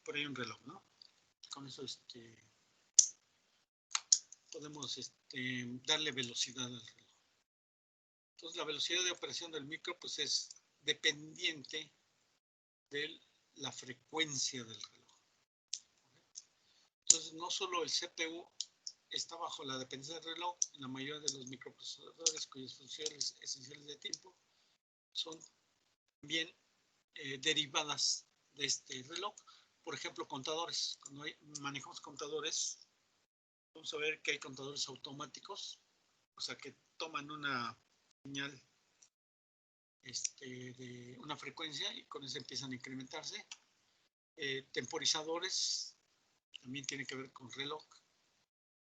por ahí un reloj, ¿no? Con eso podemos darle velocidad al reloj. Entonces la velocidad de operación del micro pues es dependiente de la frecuencia del reloj. Entonces no solo el CPU está bajo la dependencia del reloj, la mayoría de los microprocesadores cuyas funciones esenciales de tiempo son también derivadas de este reloj. Por ejemplo, contadores. Cuando manejamos contadores, vamos a ver que hay contadores automáticos, o sea, que toman una señal de una frecuencia y con eso empiezan a incrementarse. Temporizadores también tiene que ver con reloj.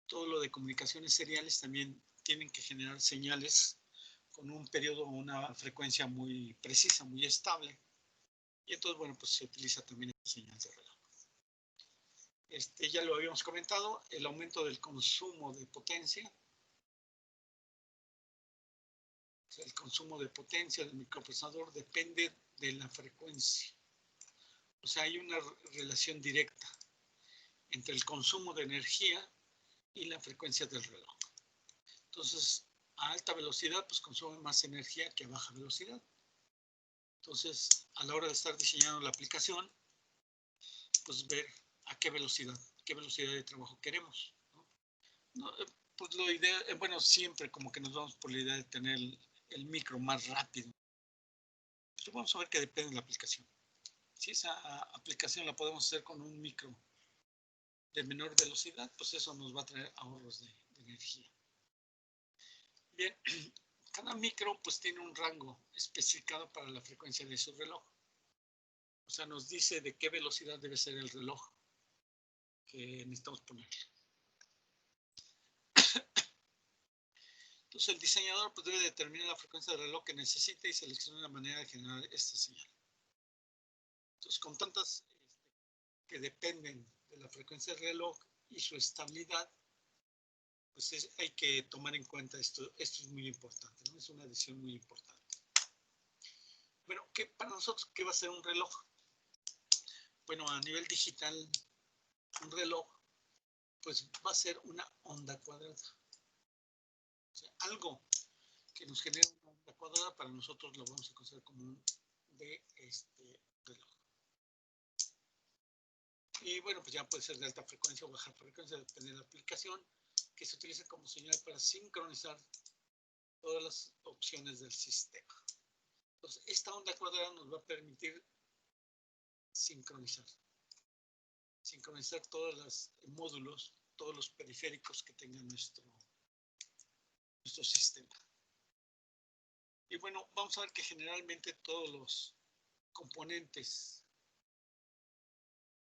Todo lo de comunicaciones seriales también tienen que generar señales con un periodo o una frecuencia muy precisa, muy estable. Y entonces, bueno, pues se utiliza también esta señal de reloj. Ya lo habíamos comentado, el aumento del consumo de potencia. O sea, el consumo de potencia del microprocesador depende de la frecuencia. O sea, hay una relación directa entre el consumo de energía y la frecuencia del reloj. Entonces, a alta velocidad, pues consume más energía que a baja velocidad. Entonces, a la hora de estar diseñando la aplicación, pues ver a qué velocidad de trabajo queremos, ¿no? Pues lo ideal, bueno, siempre como que nos vamos por la idea de tener el micro más rápido. Pero vamos a ver que depende de la aplicación. Si esa aplicación la podemos hacer con un micro de menor velocidad, pues eso nos va a traer ahorros de energía. Bien, cada micro pues tiene un rango especificado para la frecuencia de su reloj. O sea, nos dice de qué velocidad debe ser el reloj que necesitamos ponerle. Entonces el diseñador pues, debe determinar la frecuencia del reloj que necesita y seleccionar la manera de generar esta señal. Entonces con tantas que dependen de la frecuencia del reloj y su estabilidad, pues hay que tomar en cuenta esto es muy importante, ¿no? Es una decisión muy importante. Bueno, para nosotros, ¿qué va a ser un reloj? Bueno, a nivel digital, un reloj pues va a ser una onda cuadrada. O sea, algo que nos genera una onda cuadrada, para nosotros lo vamos a considerar como un de reloj. Y bueno, pues ya puede ser de alta frecuencia o baja frecuencia, depende de la aplicación, que se utiliza como señal para sincronizar todas las opciones del sistema. Entonces, esta onda cuadrada nos va a permitir sincronizar todos los módulos, todos los periféricos que tenga nuestro sistema. Y bueno, vamos a ver que generalmente todos los componentes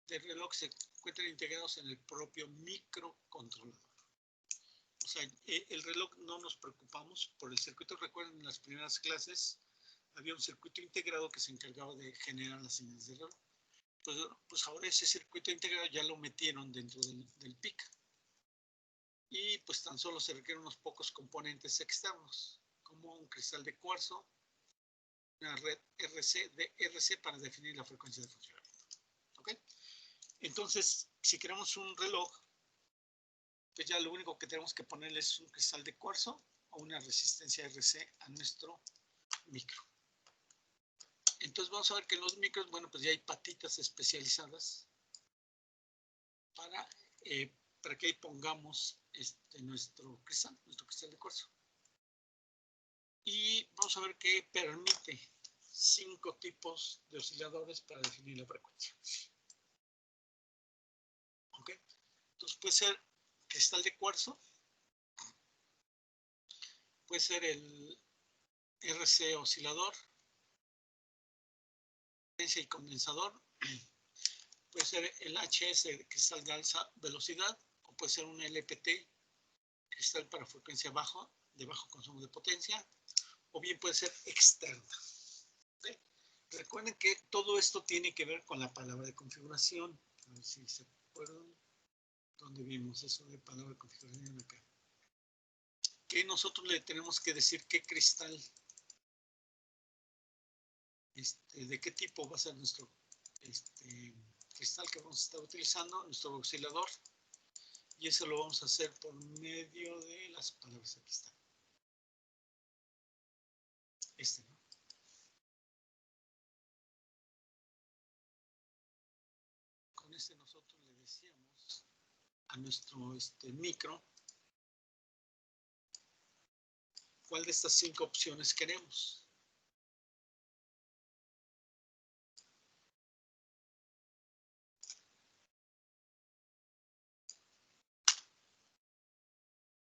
del reloj se encuentran integrados en el propio microcontrolador. O sea, el reloj no nos preocupamos por el circuito. Recuerden, en las primeras clases había un circuito integrado que se encargaba de generar las señales de reloj. Pues ahora ese circuito integrado ya lo metieron dentro del PIC. Y pues tan solo se requieren unos pocos componentes externos, como un cristal de cuarzo, una red RC para definir la frecuencia de funcionamiento. ¿Ok? Entonces, si queremos un reloj, pues ya lo único que tenemos que ponerle es un cristal de cuarzo o una resistencia RC a nuestro micro. Entonces vamos a ver que en los micros, bueno, pues ya hay patitas especializadas para que ahí pongamos nuestro cristal de cuarzo. Y vamos a ver que permite 5 tipos de osciladores para definir la frecuencia. ¿Ok? Entonces puede ser cristal de cuarzo, puede ser el RC oscilador, y condensador, puede ser el HS cristal de alta velocidad, o puede ser un LPT cristal para frecuencia baja, de bajo consumo de potencia, o bien puede ser externa. ¿Okay? Recuerden que todo esto tiene que ver con la palabra de configuración. A ver si se acuerdan dónde vimos eso de palabra de configuración acá. Que nosotros le tenemos que decir qué cristal, de qué tipo va a ser nuestro cristal que vamos a estar utilizando, nuestro oscilador, y eso lo vamos a hacer por medio de las palabras. Aquí está. ¿No? Con nosotros le decíamos a nuestro micro cuál de estas 5 opciones queremos.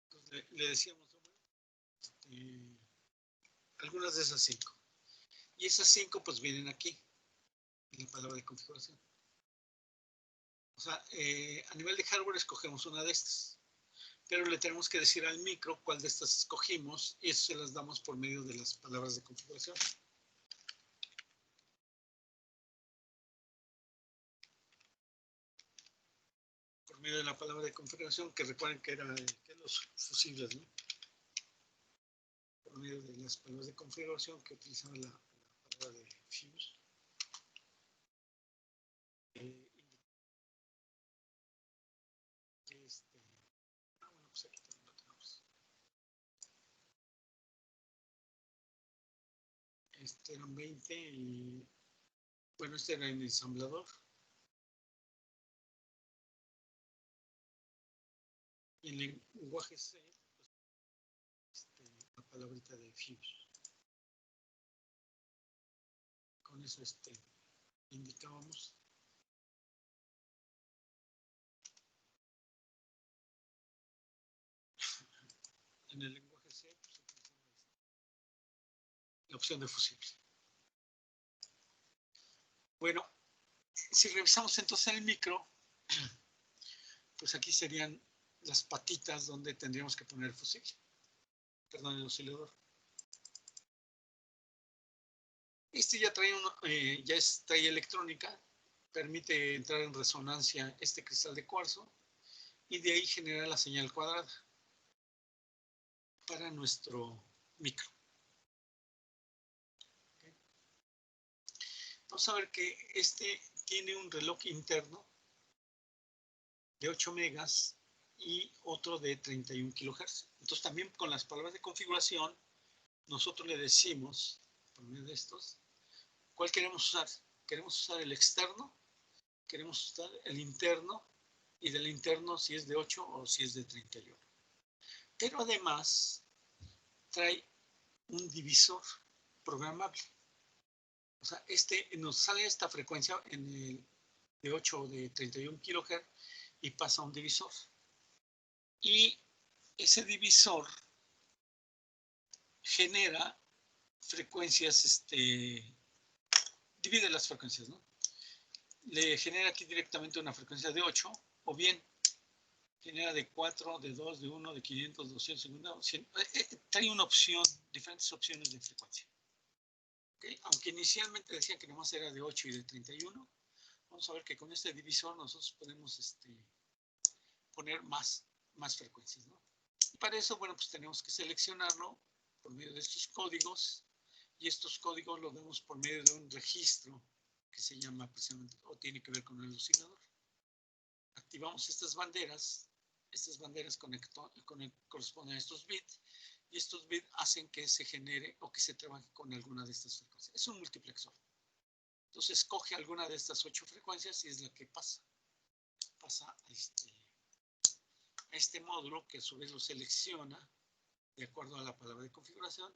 Entonces, le decíamos algunas de esas 5. Y esas 5 pues vienen aquí, en la palabra de configuración. O sea, a nivel de hardware escogemos una de estas. Pero le tenemos que decir al micro cuál de estas escogimos y eso se las damos por medio de las palabras de configuración. Por medio de la palabra de configuración, que recuerden que eran los fusibles, ¿no? Por medio de las palabras de configuración que utilizaba la palabra de fuse. Bueno, pues aquí también lo tenemos. Eran 20 y bueno, era en ensamblador. Y en lenguaje C, la palabrita de fuse. Con eso indicábamos. En el lenguaje C, pues, la opción de fusible. Bueno, si revisamos entonces el micro, pues aquí serían las patitas donde tendríamos que poner el fusible. Perdón, el oscilador. Ya trae trae electrónica, permite entrar en resonancia este cristal de cuarzo y de ahí genera la señal cuadrada para nuestro micro. ¿Okay? Vamos a ver que tiene un reloj interno de 8 megas y otro de 31 kilohertz. Entonces también con las palabras de configuración nosotros le decimos, por medio de estos, ¿cuál queremos usar? ¿Queremos usar el externo? ¿Queremos usar el interno? Y del interno si es de 8 o si es de 31. Pero además trae un divisor programable. O sea, nos sale esta frecuencia de 8 o de 31 kHz y pasa a un divisor. Y ese divisor genera frecuencias, divide las frecuencias, ¿no? Le genera aquí directamente una frecuencia de 8, o bien genera de 4, de 2, de 1, de 500, 250, 100. Trae una opción, diferentes opciones de frecuencia. ¿Okay? Aunque inicialmente decían que nomás era de 8 y de 31, vamos a ver que con este divisor nosotros podemos poner más frecuencias, ¿no? Y para eso, bueno, pues tenemos que seleccionarlo por medio de estos códigos, y estos códigos los vemos por medio de un registro que se llama precisamente, o tiene que ver con el oscilador. Activamos estas banderas corresponden a estos bits, y estos bits hacen que se genere o que se trabaje con alguna de estas frecuencias. Es un multiplexor. Entonces escoge alguna de estas 8 frecuencias y es la que pasa a este módulo, que a su vez lo selecciona de acuerdo a la palabra de configuración,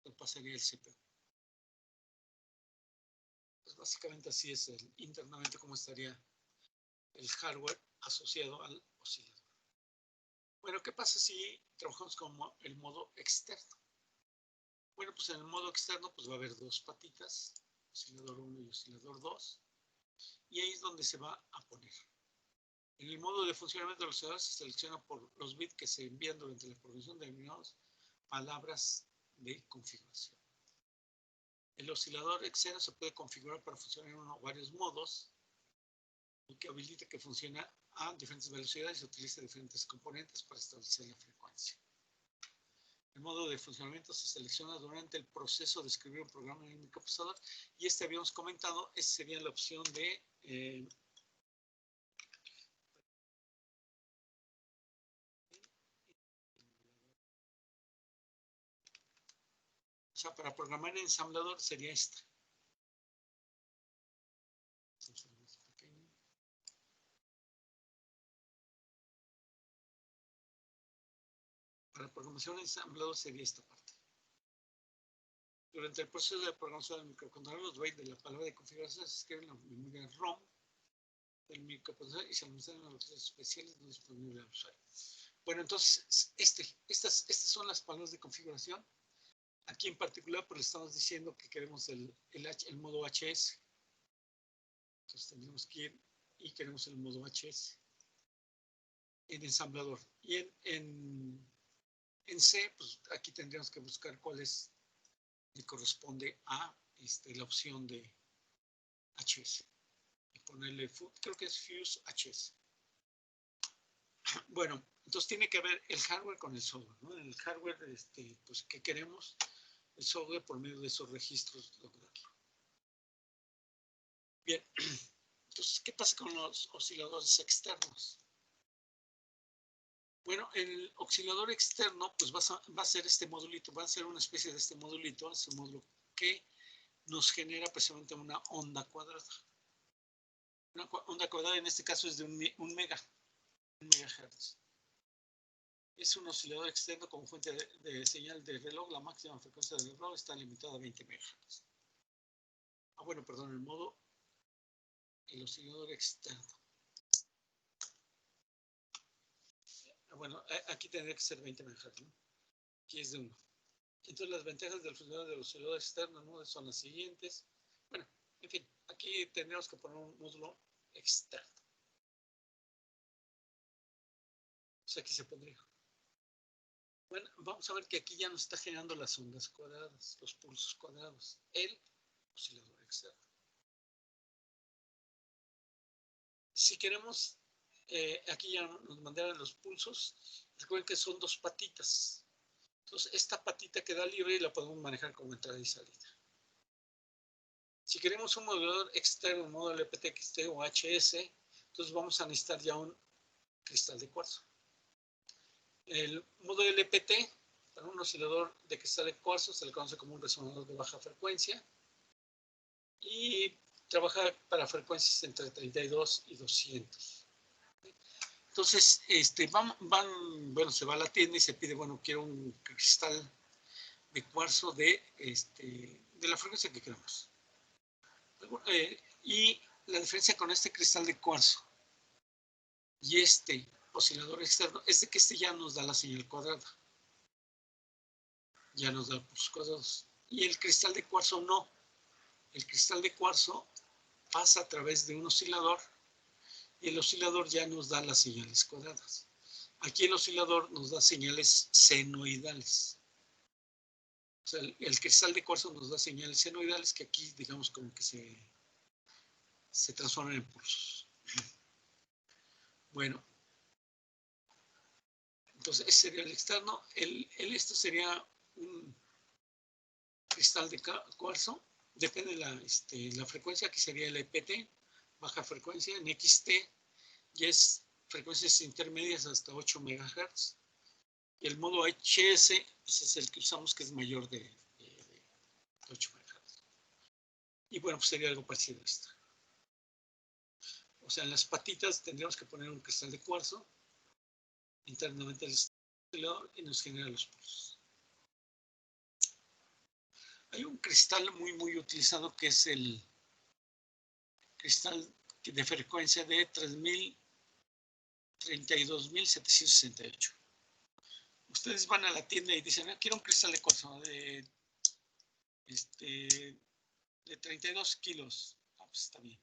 lo pasaría el CPU. Pues básicamente así es internamente cómo estaría el hardware asociado al oscilador. Bueno, ¿qué pasa si trabajamos con el modo externo? Bueno, pues en el modo externo pues va a haber 2 patitas, oscilador 1 y oscilador 2, y ahí es donde se va a poner. En el modo de funcionamiento del oscilador se selecciona por los bits que se envían durante la programación de determinadas palabras de configuración. El oscilador externo se puede configurar para funcionar en uno o varios modos, que habilita que funcione a diferentes velocidades y utiliza diferentes componentes para establecer la frecuencia. El modo de funcionamiento se selecciona durante el proceso de escribir un programa en el microprocesador y habíamos comentado, esa sería la opción de o sea, para programar en ensamblador sería esta. Para programación en ensamblador sería esta parte. Durante el proceso de programación del microcontrolador, los bytes de la palabra de configuración se escriben en la memoria ROM del microprocesador y se almacenan en los procesos especiales no disponibles al usuario. Bueno, entonces, estas son las palabras de configuración. Aquí en particular, pues le estamos diciendo que queremos el modo HS. Entonces tendremos que ir y queremos el modo HS en ensamblador. Y en C, pues aquí tendríamos que buscar cuál es que corresponde a la opción de HS. Y ponerle, creo que es Fuse HS. Bueno, entonces tiene que ver el hardware con el software, ¿no? En el hardware, pues, ¿qué queremos? El software por medio de esos registros lograrlo. Bien, entonces, ¿qué pasa con los osciladores externos? Bueno, el oscilador externo, pues va a ser este modulito, va a ser una especie de este modulito, ese módulo que nos genera precisamente una onda cuadrada. Una onda cuadrada en este caso es de un megahertz. Es un oscilador externo como fuente de señal de reloj. La máxima frecuencia del reloj está limitada a 20 MHz. Bueno, perdón, el oscilador externo. Bueno, aquí tendría que ser 20 MHz, ¿no? Aquí es de 1. Entonces, las ventajas del funcionamiento del oscilador externo, ¿no?, son las siguientes. Bueno, en fin, aquí tendríamos que poner un módulo externo. Pues aquí se pondría. Bueno, vamos a ver que aquí ya nos está generando las ondas cuadradas, los pulsos cuadrados, el oscilador externo. Si queremos, aquí ya nos mandaron los pulsos. Recuerden que son dos patitas. Entonces, esta patita queda libre y la podemos manejar como entrada y salida. Si queremos un modulador externo, un módulo LPTXT o HS, entonces vamos a necesitar ya un cristal de cuarzo. El módulo LPT, para un oscilador de cristal de cuarzo, se le conoce como un resonador de baja frecuencia y trabaja para frecuencias entre 32 y 200. Entonces, bueno, se va a la tienda y se pide, bueno, quiero un cristal de cuarzo de la frecuencia que queramos. Y la diferencia con este cristal de cuarzo y este oscilador externo es de que ya nos da la señal cuadrada. Ya nos da pulsos cuadrados. Y el cristal de cuarzo no. El cristal de cuarzo pasa a través de un oscilador y el oscilador ya nos da las señales cuadradas. Aquí el oscilador nos da señales senoidales. O sea, el cristal de cuarzo nos da señales senoidales que aquí, digamos, como que se transforman en pulsos. Bueno, entonces ese sería el externo. Esto sería un cristal de cuarzo. Depende de la frecuencia, que sería el EPT, baja frecuencia. En XT ya es frecuencias intermedias hasta 8 MHz. Y el modo HS pues es el que usamos, que es mayor de 8 MHz. Y bueno, pues sería algo parecido a esto. O sea, en las patitas tendríamos que poner un cristal de cuarzo internamente al oscilador y nos genera los pulsos. Hay un cristal muy utilizado que es el cristal de frecuencia de 32.768. Ustedes van a la tienda y dicen, quiero un cristal de cuarzo de 32 kilos. Pues está bien.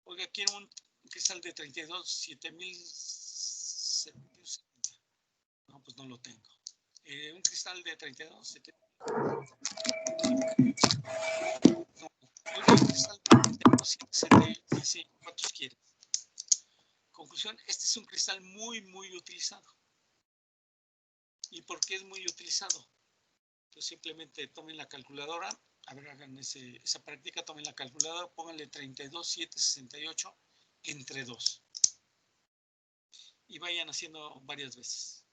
Oiga, quiero un cristal de 32, 7.770. No, pues no lo tengo. Un cristal de 32, 7.000. No, un cristal de 32, 770. Sí, ¿cuántos quieres? Conclusión, este es un cristal muy utilizado. ¿Y por qué es muy utilizado? Pues simplemente tomen la calculadora, a ver, hagan esa práctica, tomen la calculadora, pónganle 32,768 entre 2 y vayan haciendo varias veces.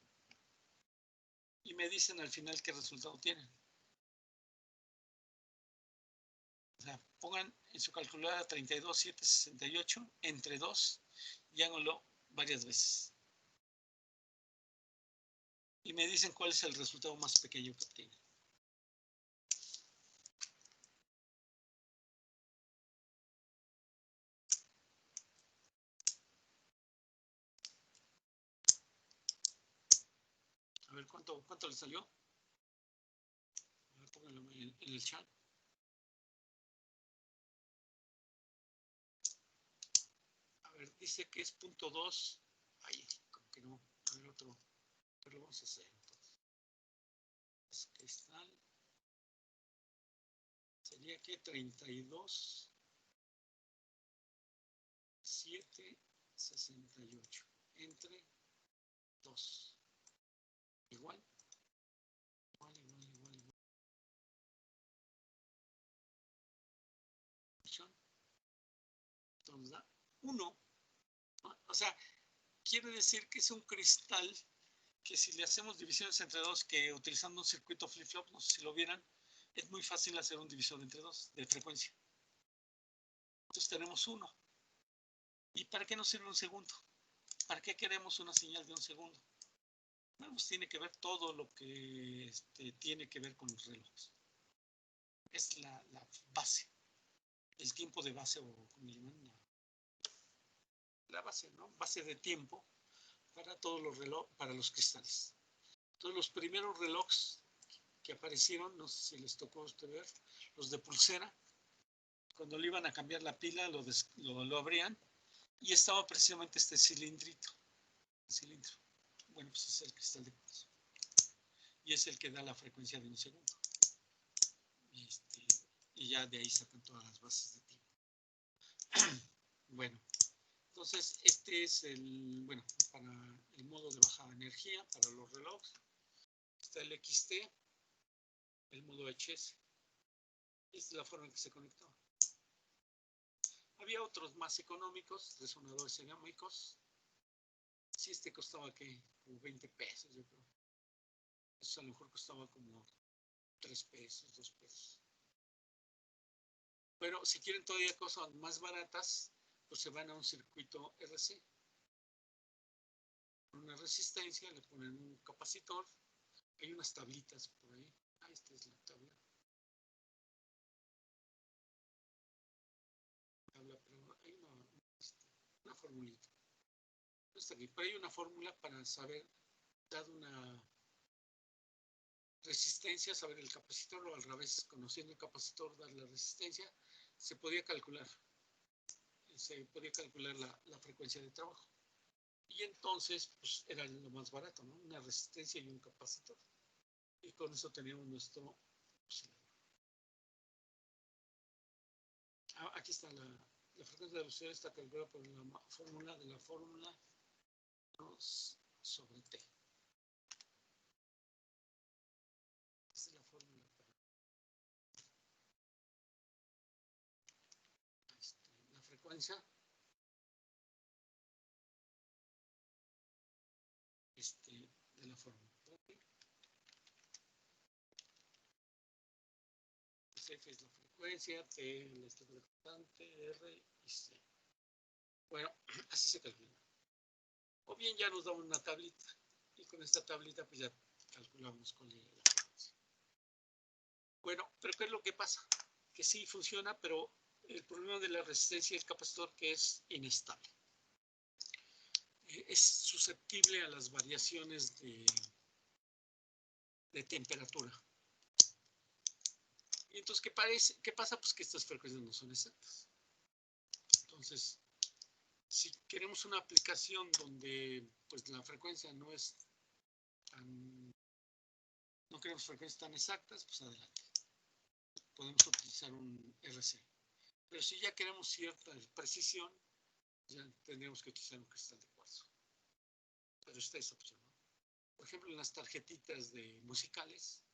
Y me dicen al final qué resultado tienen. O sea, pongan en su calculadora 32,768 entre 2 y háganlo varias veces. Y me dicen cuál es el resultado más pequeño que obtienen. A ver, ¿cuánto le salió? A ver, pónganlo en el chat. A ver, dice que es 0.2. Ay, como que no. A ver, otro. Pero vamos a hacer entonces. Cristal. Sería que 32,768 entre 2. Igual. Entonces da 1. O sea, quiere decir que es un cristal que si le hacemos divisiones entre 2, que utilizando un circuito flip-flop, no sé si lo vieran, es muy fácil hacer un divisor entre 2 de frecuencia. Entonces tenemos 1. ¿Y para qué nos sirve un segundo? ¿Para qué queremos una señal de un segundo? Bueno, pues tiene que ver todo lo que tiene que ver con los relojes. Es la base, el tiempo de base, o como llaman, la base, ¿no? Base de tiempo para todos los relojes, para los cristales. Entonces, los primeros relojes que aparecieron, no sé si les tocó a usted ver, los de pulsera, cuando le iban a cambiar la pila, lo abrían y estaba precisamente este cilindrito. Cilindro. Bueno, pues es el cristal de cuarzo. Y es el que da la frecuencia de un segundo. Y ya de ahí sacan todas las bases de tiempo. Bueno, entonces este es para el modo de baja energía, para los relojes. Está el XT, el modo HS. Esta es la forma en que se conectaba. Había otros más económicos, resonadores dinámicos. Sí, este costaba como 20 pesos, yo creo. Eso a lo mejor costaba como 3 pesos, 2 pesos. Pero si quieren todavía cosas más baratas, pues se van a un circuito RC. Una resistencia, le ponen un capacitor. Hay unas tablitas por ahí. Ah, esta es la tabla. Pero hay una formulita. No está aquí, pero hay una fórmula para saber, dado una resistencia, saber el capacitor, o al revés, conociendo el capacitor, dar la resistencia, se podía calcular la frecuencia de trabajo. Y entonces, pues era lo más barato, ¿no? Una resistencia y un capacitor. Y con eso teníamos nuestro oscilador. Aquí está la frecuencia de la oscilación, está calculada por la fórmula 2 sobre T. Esta es la fórmula para la frecuencia. De la fórmula. F es la frecuencia, T es la estructura constante, R y C. Bueno, así se calcula. O bien ya nos da una tablita, y con esta tablita pues ya calculamos con la frecuencia. Bueno, pero ¿qué es lo que pasa? Que sí funciona, pero el problema de la resistencia y el capacitor que es inestable. Es susceptible a las variaciones de temperatura. Y entonces, ¿qué pasa? Pues que estas frecuencias no son exactas. Entonces, si queremos una aplicación donde pues la frecuencia no queremos frecuencias tan exactas, pues adelante. Podemos utilizar un RC. Pero si ya queremos cierta precisión, ya tendríamos que utilizar un cristal de cuarzo. Pero está esa opción, ¿no? Por ejemplo, en las tarjetitas de musicales,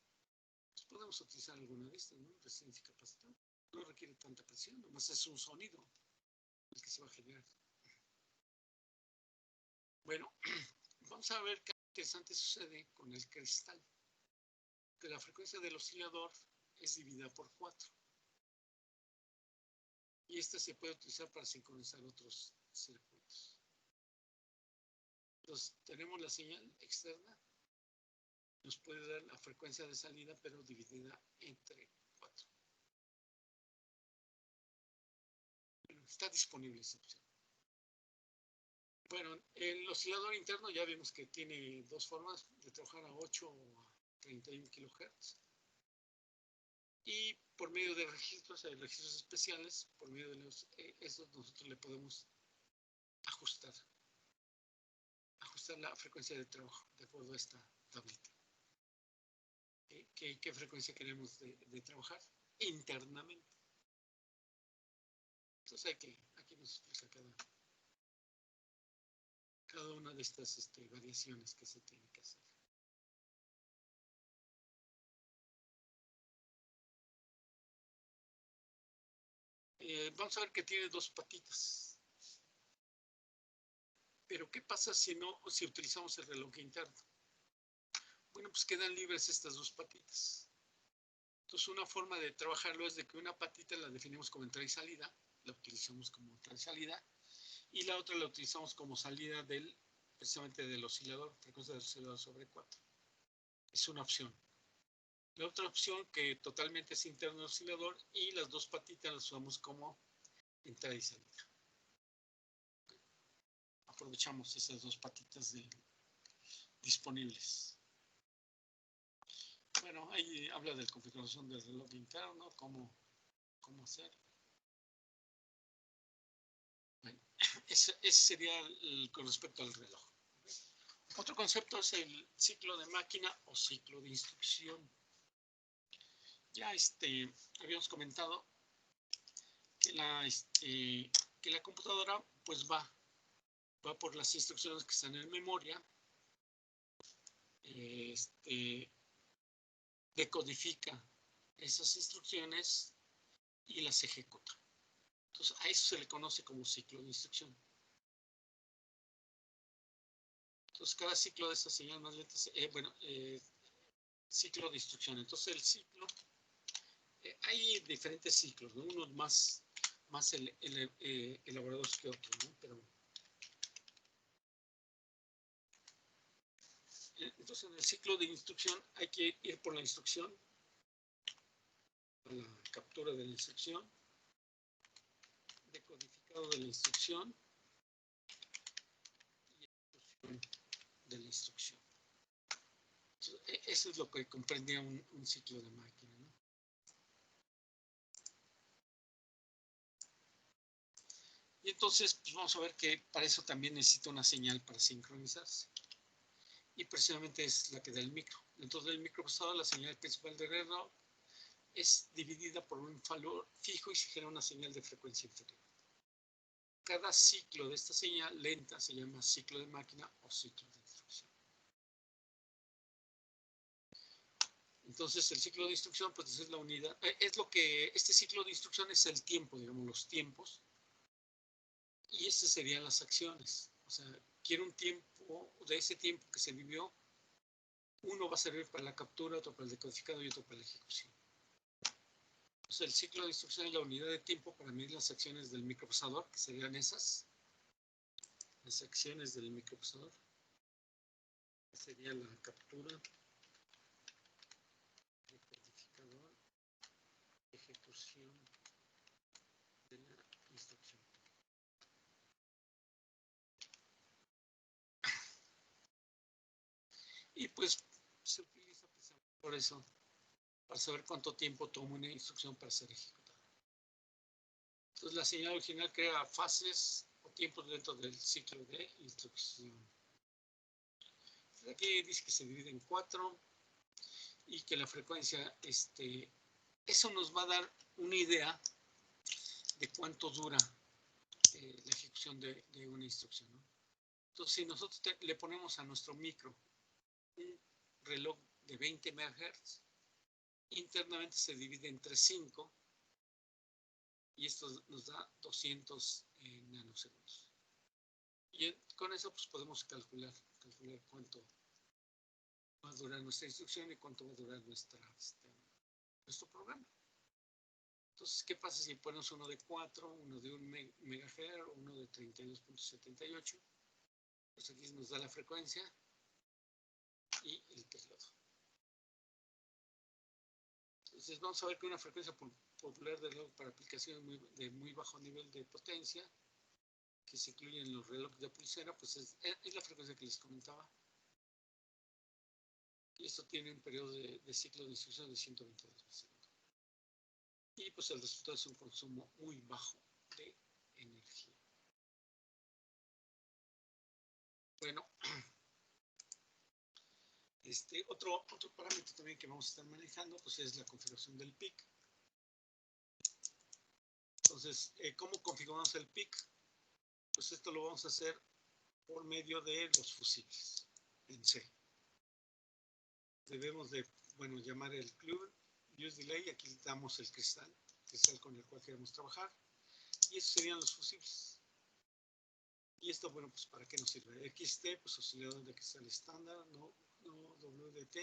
pues podemos utilizar alguna de estas, ¿no? Resistencia y capacidad. No requiere tanta presión, nomás es un sonido el que se va a generar. Bueno, vamos a ver qué interesante sucede con el cristal. Que la frecuencia del oscilador es dividida por 4. Y esta se puede utilizar para sincronizar otros circuitos. Entonces, tenemos la señal externa. Nos puede dar la frecuencia de salida, pero dividida entre 4. Bueno, está disponible esa opción. Bueno, el oscilador interno ya vimos que tiene dos formas de trabajar a 8 o a 31 kHz. Y por medio de registros, hay registros especiales, por medio de esos nosotros le podemos ajustar la frecuencia de trabajo de acuerdo a esta tablita. ¿Qué frecuencia queremos de trabajar internamente? Entonces aquí nos explica cada una de estas variaciones que se tiene que hacer. Vamos a ver que tiene dos patitas. Pero ¿qué pasa si utilizamos el reloj interno? Bueno, pues quedan libres estas dos patitas. Entonces, una forma de trabajarlo es de que una patita la definimos como entrada y salida, la utilizamos como entrada y salida, y la otra la utilizamos como salida precisamente del oscilador, frecuencia del oscilador sobre 4. Es una opción. La otra opción que totalmente es interno del oscilador y las dos patitas las usamos como entrada y salida. Aprovechamos esas dos patitas disponibles. Bueno, ahí habla de la configuración del reloj interno, cómo hacer. Bueno, ese sería con respecto al reloj. Otro concepto es el ciclo de máquina o ciclo de instrucción. Ya habíamos comentado que la computadora pues va por las instrucciones que están en memoria, decodifica esas instrucciones y las ejecuta. Entonces, a eso se le conoce como ciclo de instrucción. Entonces, cada ciclo de esta señal más lenta, ciclo de instrucción. Entonces, el ciclo, hay diferentes ciclos, ¿no? Unos más elaborados que otros, ¿no? Pero, entonces, en el ciclo de instrucción hay que ir por la instrucción, la captura de la instrucción, decodificado de la instrucción y ejecución de la instrucción. Entonces, eso es lo que comprendía un ciclo de máquina, ¿no? Y entonces, pues vamos a ver que para eso también necesita una señal para sincronizarse. Y precisamente es la que da el micro. Entonces, el microprocesador, la señal principal de reloj, es dividida por un valor fijo y se genera una señal de frecuencia inferior. Cada ciclo de esta señal lenta se llama ciclo de máquina o ciclo de instrucción. Entonces, el ciclo de instrucción, pues es la unidad, este ciclo de instrucción es el tiempo, digamos, los tiempos, y estas serían las acciones. O sea, quiero un tiempo, de ese tiempo que se vivió, uno va a servir para la captura, otro para el decodificado y otro para la ejecución. Entonces, el ciclo de instrucción es la unidad de tiempo para medir las acciones del microprocesador, que serían esas, las acciones del microprocesador, que sería la captura, decodificador, ejecución de la instrucción. Y pues se utiliza precisamente por eso, para saber cuánto tiempo toma una instrucción para ser ejecutada. Entonces, la señal original crea fases o tiempos dentro del ciclo de instrucción. Aquí dice que se divide en 4 y que la frecuencia, eso nos va a dar una idea de cuánto dura la ejecución de una instrucción, ¿no? Entonces, si nosotros le ponemos a nuestro micro un reloj de 20 MHz, internamente se divide entre 5 y esto nos da 200 nanosegundos. Y con eso pues podemos calcular cuánto va a durar nuestra instrucción y cuánto va a durar nuestro programa. Entonces, ¿qué pasa si ponemos uno de 4, uno de 1 MHz, uno de 32.78? Pues aquí nos da la frecuencia y el periodo. Entonces vamos a ver que una frecuencia popular de reloj para aplicaciones de muy bajo nivel de potencia, que se incluyen los relojes de pulsera, pues es la frecuencia que les comentaba. Y esto tiene un periodo de ciclo de instrucción de 122 segundos. Y pues el resultado es un consumo muy bajo de energía. Bueno, otro parámetro también que vamos a estar manejando pues es la configuración del PIC. Entonces, ¿cómo configuramos el PIC? Pues esto lo vamos a hacer por medio de los fusibles en C. Debemos de, llamar el club use delay, aquí le damos el cristal con el cual queremos trabajar, y esos serían los fusibles. Y esto, pues ¿para qué nos sirve? XT, pues oscilador de cristal estándar, no WDT,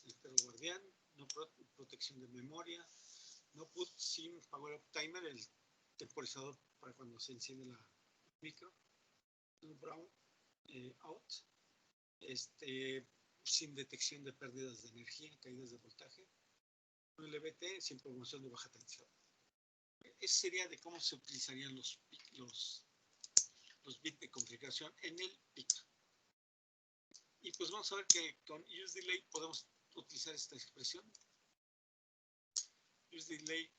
el perro guardián, no protección de memoria, no put sim power up timer, el temporizador para cuando se enciende la micro, no brown out, sin detección de pérdidas de energía, caídas de voltaje, no LVT, sin promoción de baja tensión. Ese sería de cómo se utilizarían los bits de configuración en el PIC. Y pues vamos a ver que con use delay podemos utilizar esta expresión. Use delay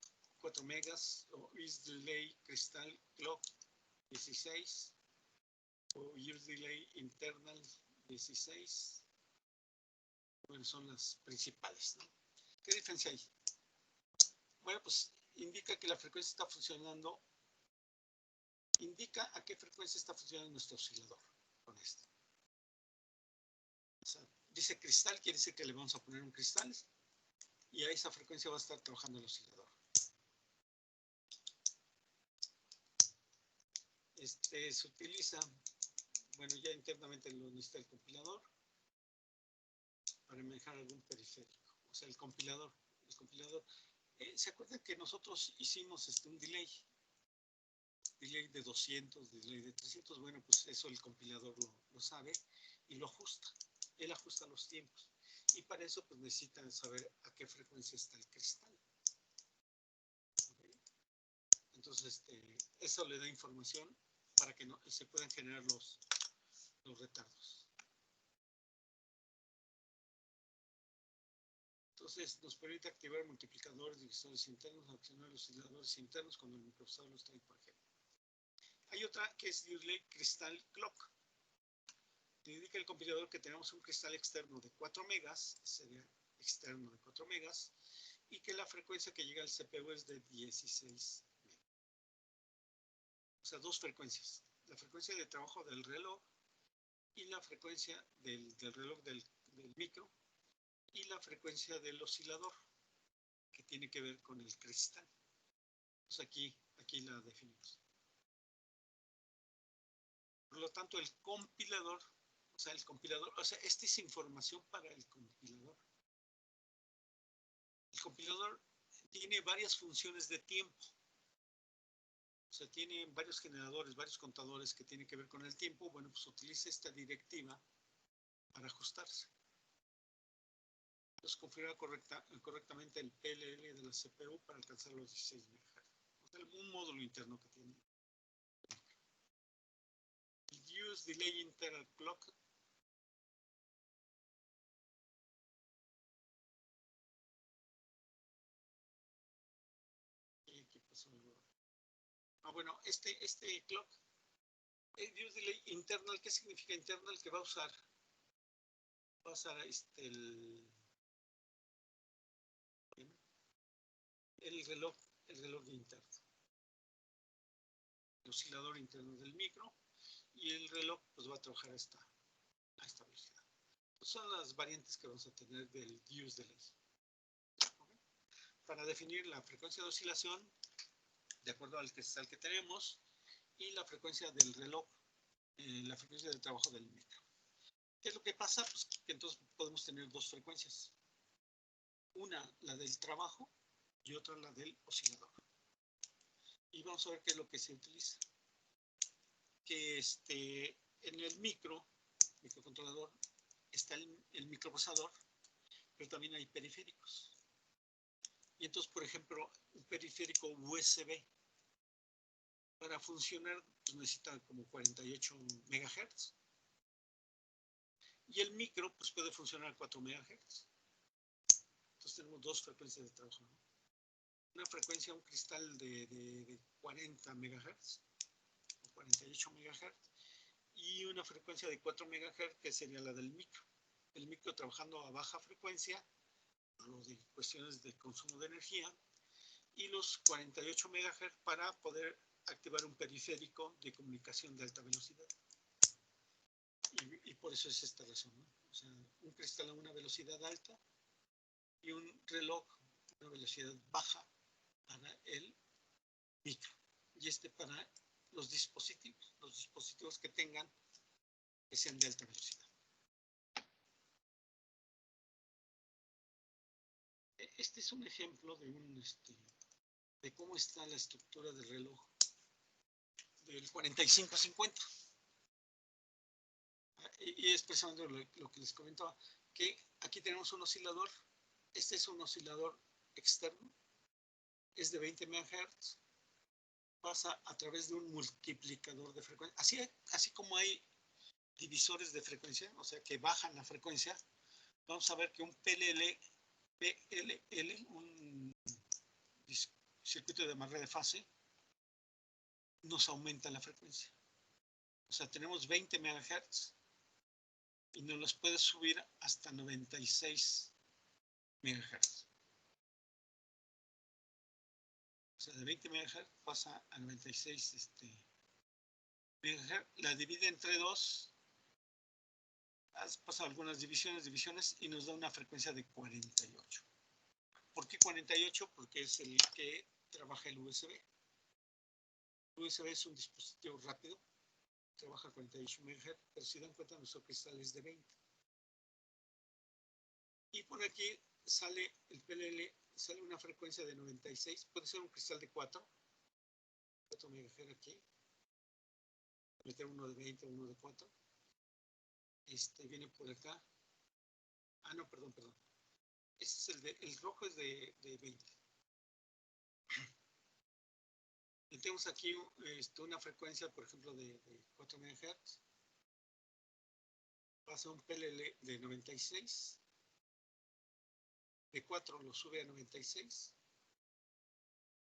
4 megas o use delay cristal clock 16 o use delay internal 16. Bueno, son las principales, ¿no? ¿Qué diferencia hay? Bueno, pues indica que la frecuencia está funcionando, indica a qué frecuencia está funcionando nuestro oscilador con esto. O sea, dice cristal, quiere decir que le vamos a poner un cristal y a esa frecuencia va a estar trabajando el oscilador. Se utiliza, ya internamente lo necesita el compilador para manejar algún periférico. O sea, el compilador. ¿Se acuerdan que nosotros hicimos un delay de 200, delay de 300? Bueno, pues eso el compilador lo sabe y lo ajusta. Él ajusta los tiempos. Y para eso pues necesitan saber a qué frecuencia está el cristal. ¿Okay? Entonces, eso le da información para que se puedan generar los retardos. Entonces, nos permite activar multiplicadores, divisores internos, accionar los osciladores internos cuando el microprocesador los trae, por ejemplo. Hay otra que es delay crystal clock. Te indica el compilador que tenemos un cristal externo de 4 megas, sería externo de 4 megas, y que la frecuencia que llega al CPU es de 16 megas. O sea, dos frecuencias. La frecuencia de trabajo del reloj y la frecuencia del reloj del micro y la frecuencia del oscilador, que tiene que ver con el cristal. Pues aquí la definimos. Por lo tanto, el compilador, esta es información para el compilador. El compilador tiene varias funciones de tiempo. O sea, tiene varios generadores, varios contadores que tienen que ver con el tiempo. Bueno, pues utiliza esta directiva para ajustarse. Entonces, configura correctamente el PLL de la CPU para alcanzar los 16 MHz. O sea, un módulo interno que tiene. Use delay internal clock. Y aquí pasó algo. Bueno, este clock, el use delay internal, ¿qué significa internal? Que va a usar el reloj interno, el oscilador interno del micro, y el reloj pues va a trabajar a esta velocidad. Son las variantes que vamos a tener del use delay. ¿Okay? Para definir la frecuencia de oscilación, de acuerdo al cristal que tenemos, y la frecuencia del reloj, la frecuencia de trabajo del micro. ¿Qué es lo que pasa? Pues que entonces podemos tener dos frecuencias. Una, la del trabajo, y otra, la del oscilador. Y vamos a ver qué es lo que se utiliza. Que en el microcontrolador, está el microprocesador, pero también hay periféricos. Y entonces, por ejemplo, un periférico USB, para funcionar, pues necesita como 48 MHz. Y el micro, pues puede funcionar a 4 MHz. Entonces tenemos dos frecuencias de trabajo, ¿no? Una frecuencia, un cristal de 40 MHz, o 48 MHz, y una frecuencia de 4 MHz, que sería la del micro. El micro trabajando a baja frecuencia, por lo de cuestiones de consumo de energía, y los 48 MHz para poder activar un periférico de comunicación de alta velocidad. Y por eso es esta razón, ¿no? O sea, un cristal a una velocidad alta y un reloj a una velocidad baja para el micro. Y para los dispositivos que tengan, que sean de alta velocidad. Este es un ejemplo de cómo está la estructura del reloj del 4550. Y es precisamente lo que les comentaba, que aquí tenemos un oscilador. Este es un oscilador externo, es de 20 MHz, pasa a través de un multiplicador de frecuencia. Así como hay divisores de frecuencia, o sea, que bajan la frecuencia, vamos a ver que un PLL, un circuito de amarre de fase, nos aumenta la frecuencia. O sea, tenemos 20 MHz y nos los puede subir hasta 96 MHz. O sea, de 20 MHz pasa a 96 MHz, la divide entre dos, pasa algunas divisiones y nos da una frecuencia de 48. ¿Por qué 48? Porque es el que trabaja el USB. El USB es un dispositivo rápido, trabaja a 48 MHz, pero si dan cuenta, nuestro cristal es de 20. Y por aquí sale el PLL, sale una frecuencia de 96, puede ser un cristal de 4 MHz aquí, meter uno de 20, uno de 4. Viene por acá. Ah, no, perdón. Este es el rojo es de 20. Y tenemos aquí una frecuencia, por ejemplo, de 4 MHz. Pasa un PLL de 96. De 4 lo sube a 96.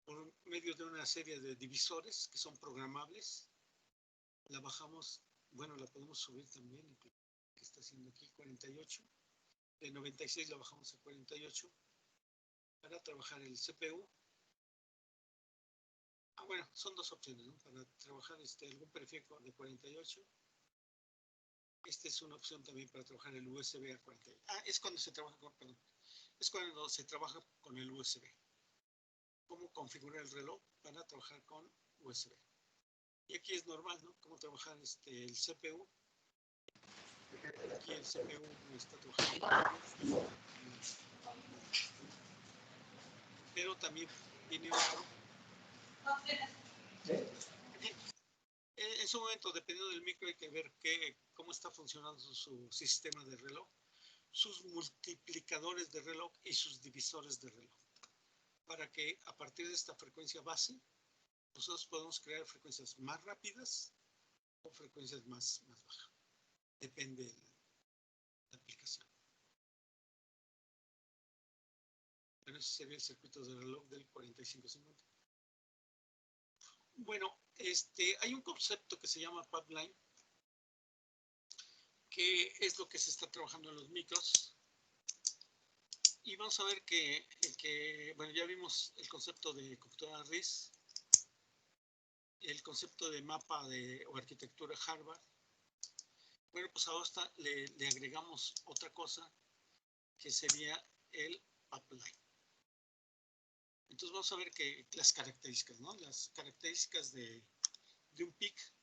Por medio de una serie de divisores que son programables. La bajamos, bueno, la podemos subir también, que está haciendo aquí 48. De 96 la bajamos a 48 para trabajar el CPU. Bueno, son dos opciones, ¿no? Para trabajar algún periférico de 48. Esta es una opción también para trabajar el USB a 48. Es cuando se trabaja con el USB. Cómo configurar el reloj para trabajar con USB. Y aquí es normal, ¿no? Cómo trabajar el CPU. Aquí el CPU está trabajando. Pero también viene otro. En su momento, dependiendo del micro, hay que ver cómo está funcionando su sistema de reloj, sus multiplicadores de reloj y sus divisores de reloj, para que a partir de esta frecuencia base, nosotros podemos crear frecuencias más rápidas o frecuencias más bajas. Depende de la aplicación. Bueno, ese sería el circuito de reloj del 4550. Bueno, hay un concepto que se llama pipeline, que es lo que se está trabajando en los micros. Y vamos a ver bueno, ya vimos el concepto de computadora RISC, el concepto de mapa o arquitectura Harvard, Bueno, pues ahora le agregamos otra cosa que sería el pipeline. Entonces vamos a ver que las características, ¿no? Las características de un PIC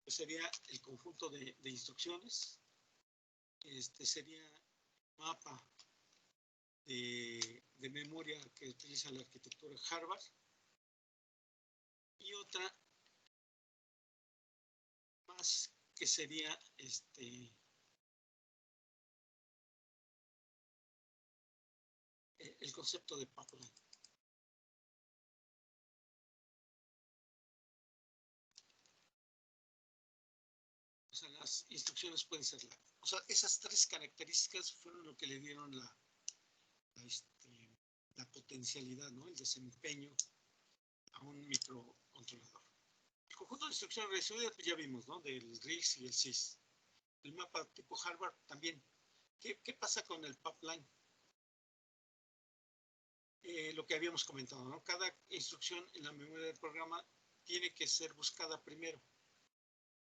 pues sería el conjunto de instrucciones. Sería mapa de memoria que utiliza la arquitectura Harvard. Y otra más que sería el concepto de pipeline. O sea, las instrucciones pueden ser o sea, esas tres características fueron lo que le dieron la potencialidad, ¿no? El desempeño a un microcontrolador. El conjunto de instrucciones recibidas, pues ya vimos, ¿no? Del RISC y el SIS. El mapa tipo Harvard también. ¿Qué pasa con el pipeline? Lo que habíamos comentado, ¿no? Cada instrucción en la memoria del programa tiene que ser buscada primero.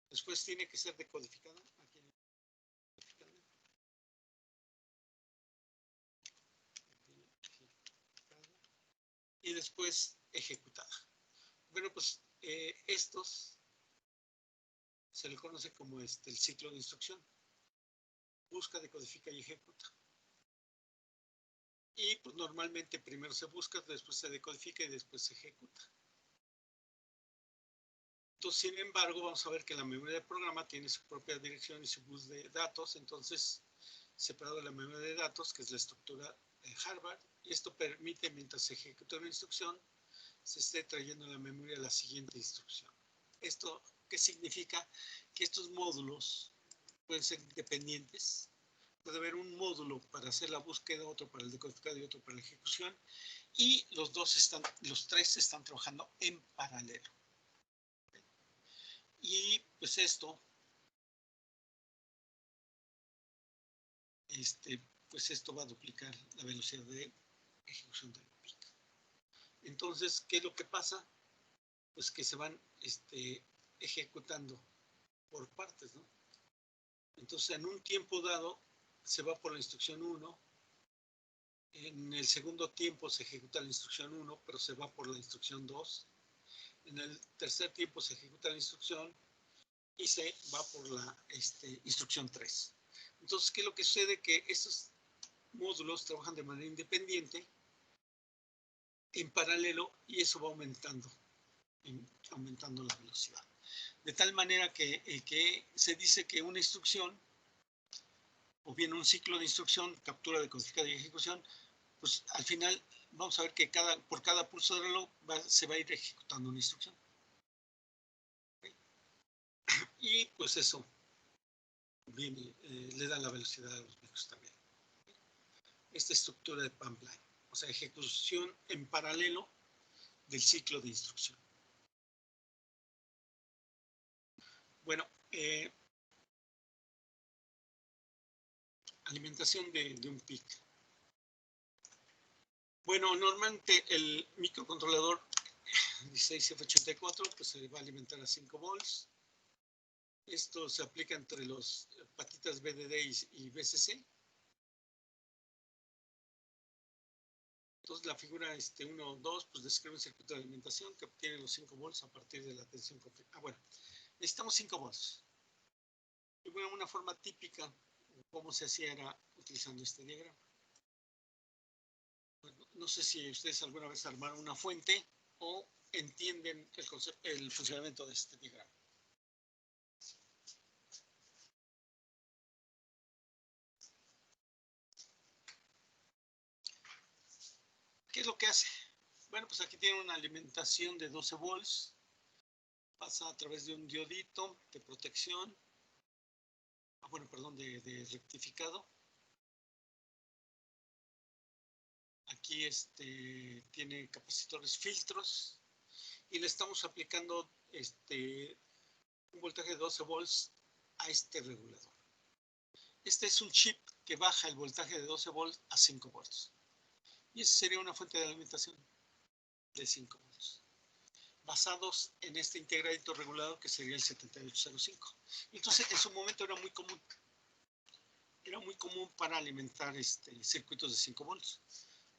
Después tiene que ser decodificada. Y después ejecutada. Bueno, pues estos se le conoce como el ciclo de instrucción. Busca, decodifica y ejecuta. Y pues normalmente primero se busca, después se decodifica y después se ejecuta. Entonces, sin embargo, vamos a ver que la memoria del programa tiene su propia dirección y su bus de datos. Entonces, separado de la memoria de datos, que es la estructura de Harvard, y esto permite, mientras se ejecuta una instrucción, se esté trayendo a la memoria la siguiente instrucción. ¿Esto qué significa? Que estos módulos pueden ser independientes. Puede haber un módulo para hacer la búsqueda, otro para el decodificado y otro para la ejecución. Y los tres están trabajando en paralelo. Y pues esto, pues esto va a duplicar la velocidad de ejecución del PIC. Entonces, ¿qué es lo que pasa? Pues que se van ejecutando por partes, ¿no? Entonces, en un tiempo dado, se va por la instrucción 1. En el segundo tiempo se ejecuta la instrucción 1, pero se va por la instrucción 2. En el tercer tiempo se ejecuta la instrucción y se va por la instrucción 3. Entonces, ¿qué es lo que sucede? Que estos módulos trabajan de manera independiente, en paralelo, y eso va aumentando la velocidad. De tal manera que se dice que una instrucción, o bien un ciclo de instrucción, captura, decodificación y ejecución, pues al final vamos a ver que por cada pulso de reloj se va a ir ejecutando una instrucción. ¿Okay? Y pues eso viene, le da la velocidad a los micros también. Esta estructura de pipeline, o sea, ejecución en paralelo del ciclo de instrucción. Bueno, alimentación de un PIC. Bueno, normalmente el microcontrolador 16F84 pues se va a alimentar a 5 volts. Esto se aplica entre los patitas BDD y BCC. Entonces la figura 1, 2, pues describe un circuito de alimentación que obtiene los 5 volts a partir de la tensión conflictiva. Bueno, necesitamos 5 volts. Y bueno, una forma típica, cómo se hacía era utilizando este diagrama. Bueno, no sé si ustedes alguna vez armaron una fuente o entienden el funcionamiento de este diagrama. ¿Qué es lo que hace? Bueno, pues aquí tiene una alimentación de 12 volts. Pasa a través de un diodito de protección. Bueno, perdón, de rectificado. Aquí tiene capacitores filtros. Y le estamos aplicando un voltaje de 12 volts a este regulador. Este es un chip que baja el voltaje de 12 volts a 5 volts. Y esa sería una fuente de alimentación de 5 volts. basados en este integradito regulado que sería el 7805. Entonces, en su momento era muy común. Era muy común para alimentar circuitos de 5 volts.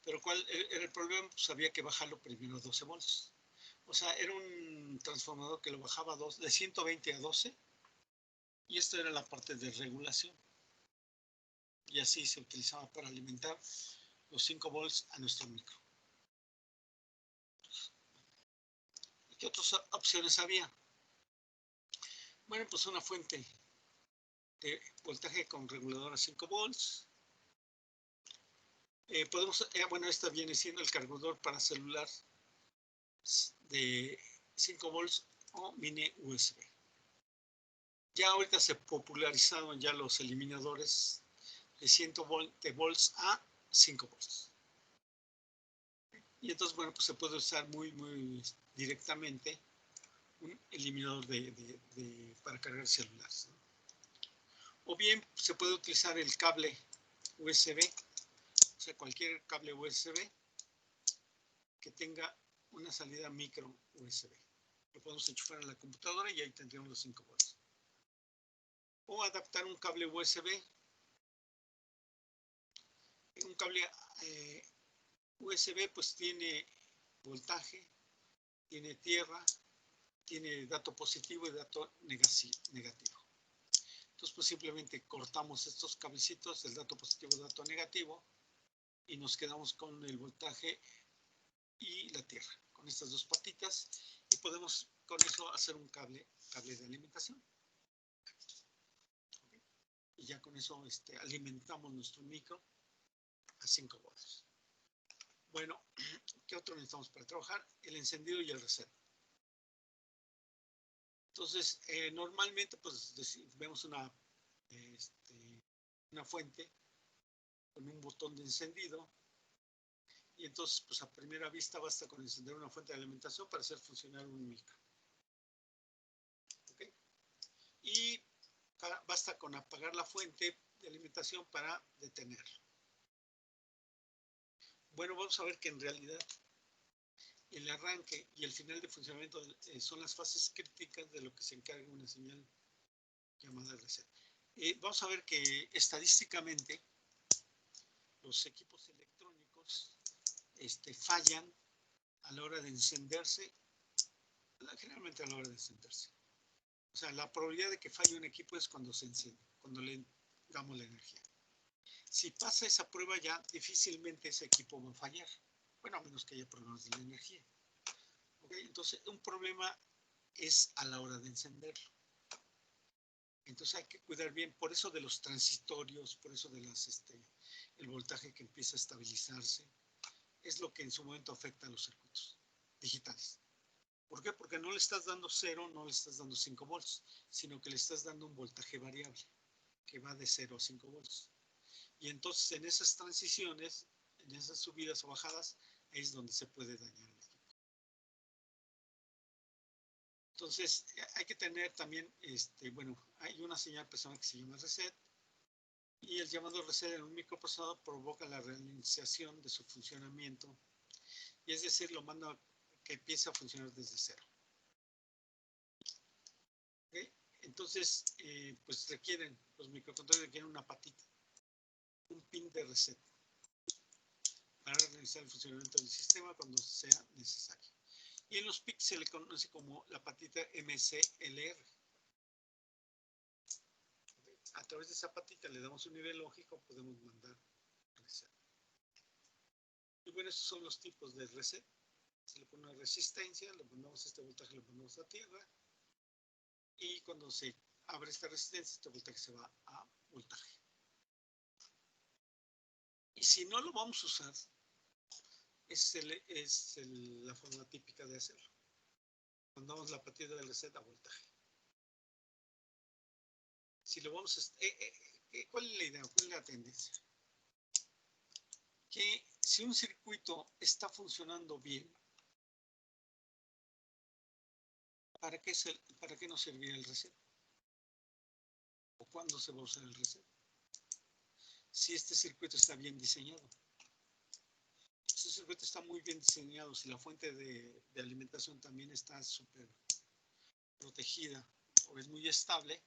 Pero ¿cuál era el problema? Pues había que bajarlo primero a 12 volts. O sea, era un transformador que lo bajaba de 120 a 12. Y esto era la parte de regulación. Y así se utilizaba para alimentar los 5 volts a nuestro micro. ¿Qué otras opciones había? Bueno, pues una fuente de voltaje con regulador a 5 volts. Bueno, esta viene siendo el cargador para celular de 5 volts o mini USB. Ya ahorita se popularizaron ya los eliminadores de 100 volts a 5 volts. Y entonces, bueno, pues se puede usar muy directamente un eliminador para cargar celulares, ¿no? O bien se puede utilizar el cable USB, o sea, cualquier cable USB que tenga una salida micro USB. Lo podemos enchufar a la computadora y ahí tendríamos los 5 volts. O adaptar un cable USB, un cable USB pues tiene voltaje, tiene tierra, tiene dato positivo y dato negativo. Entonces pues simplemente cortamos estos cablecitos, el dato positivo y dato negativo, y nos quedamos con el voltaje y la tierra, con estas dos patitas, y podemos con eso hacer un cable de alimentación. ¿Okay? Y ya con eso alimentamos nuestro micro a 5 volts. Bueno, ¿qué otro necesitamos para trabajar? El encendido y el reset. Entonces, normalmente pues vemos una fuente con un botón de encendido, y entonces pues a primera vista basta con encender una fuente de alimentación para hacer funcionar un micro. ¿Okay? Y basta con apagar la fuente de alimentación para detenerlo. Bueno, vamos a ver que en realidad el arranque y el final de funcionamiento son las fases críticas de lo que se encarga una señal llamada reset. Vamos a ver que estadísticamente los equipos electrónicos fallan a la hora de encenderse, generalmente a la hora de encenderse. O sea, la probabilidad de que falle un equipo es cuando se enciende, cuando le damos la energía. Si pasa esa prueba ya, difícilmente ese equipo va a fallar. Bueno, a menos que haya problemas de la energía. ¿Okay? Entonces, un problema es a la hora de encenderlo. Entonces hay que cuidar bien, por eso de los transitorios, por eso de el voltaje que empieza a estabilizarse, es lo que en su momento afecta a los circuitos digitales. ¿Por qué? Porque no le estás dando 0, no le estás dando 5 volts, sino que le estás dando un voltaje variable, que va de 0 a 5 volts. Y entonces en esas transiciones, en esas subidas o bajadas, es donde se puede dañar el equipo. Entonces hay que tener también, bueno, hay una señal personal que se llama reset, y el llamado reset en un microprocesador provoca la reiniciación de su funcionamiento, y es decir, lo manda que empiece a funcionar desde 0. ¿Okay? Entonces, pues los microcontroladores requieren una patita, un pin de reset, para realizar el funcionamiento del sistema cuando sea necesario. Y en los PIC se le conoce como la patita MCLR. A través de esa patita le damos un nivel lógico, podemos mandar reset. Y bueno, estos son los tipos de reset. Se le pone una resistencia, le ponemos este voltaje, le ponemos a tierra, y cuando se abre esta resistencia, este voltaje se va a voltaje. Y si no lo vamos a usar, es la forma típica de hacerlo. Mandamos la patita del reset a voltaje. Si lo vamos a... ¿cuál es la idea? ¿Cuál es la tendencia? Que si un circuito está funcionando bien, ¿para qué nos serviría el reset? ¿O cuándo se va a usar el reset? Si este circuito está bien diseñado. Este circuito está muy bien diseñado. Si la fuente de alimentación también está súper protegida o es muy estable,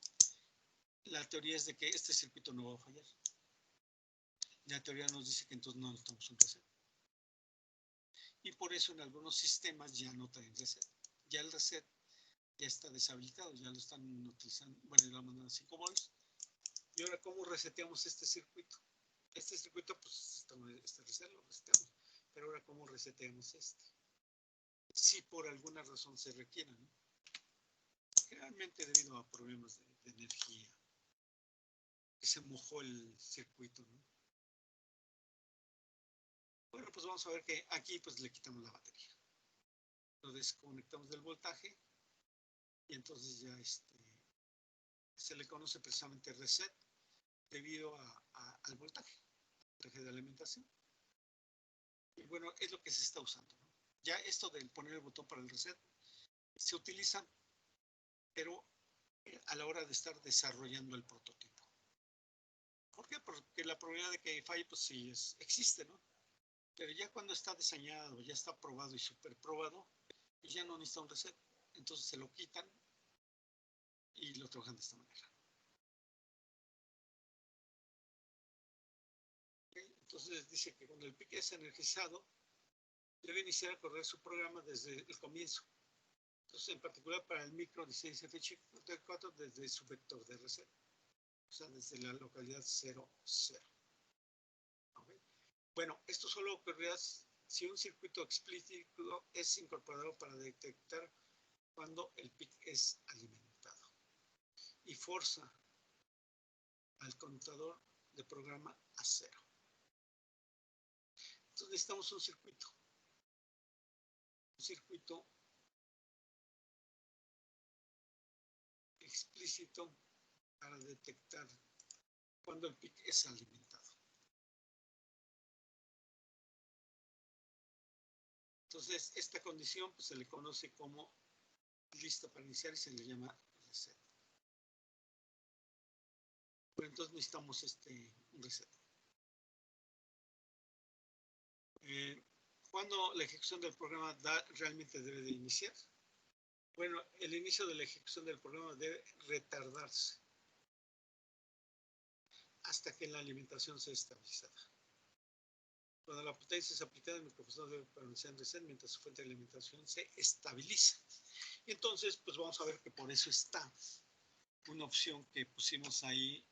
la teoría es de que este circuito no va a fallar. La teoría nos dice que entonces no necesitamos un reset. Y por eso en algunos sistemas ya no traen reset. Ya el reset ya está deshabilitado, ya lo están utilizando, bueno, lo mandan a 5 volts. Y ahora, ¿cómo reseteamos este circuito? Este circuito, pues, este reset lo reseteamos. Pero ahora, ¿cómo reseteamos este? Si por alguna razón se requiere, ¿no? Generalmente debido a problemas de energía, que se mojó el circuito, ¿no? Bueno, pues vamos a ver que aquí pues le quitamos la batería. Lo desconectamos del voltaje y entonces ya se le conoce precisamente reset debido al voltaje de alimentación. Y bueno, es lo que se está usando, ¿no? Ya esto del poner el botón para el reset se utiliza, pero a la hora de estar desarrollando el prototipo. ¿Por qué? Porque la probabilidad de que falle, pues sí existe, ¿no? Pero ya cuando está diseñado, ya está probado y super probado, pues ya no necesita un reset. Entonces se lo quitan y lo trabajan de esta manera. ¿Okay? Entonces dice que cuando el pique es energizado, debe iniciar a correr su programa desde el comienzo. Entonces, en particular para el micro 16F4, desde su vector de reset. O sea, desde la localidad 0, 0. ¿Okay? Bueno, esto solo ocurrirá si un circuito explícito es incorporado para detectar cuando el PIC es alimentado y forza al conmutador de programa a 0. Entonces necesitamos un circuito explícito para detectar cuando el PIC es alimentado. Entonces, esta condición pues, se le conoce como lista para iniciar y se le llama reset. Pero entonces necesitamos un reset. ¿Cuándo la ejecución del programa realmente debe de iniciar? Bueno, el inicio de la ejecución del programa debe retardarse hasta que la alimentación sea estabilizada. Cuando la potencia es aplicada, el microprocesador debe permanecer en reset mientras su fuente de alimentación se estabiliza. Y entonces, pues vamos a ver que por eso está una opción que pusimos ahí,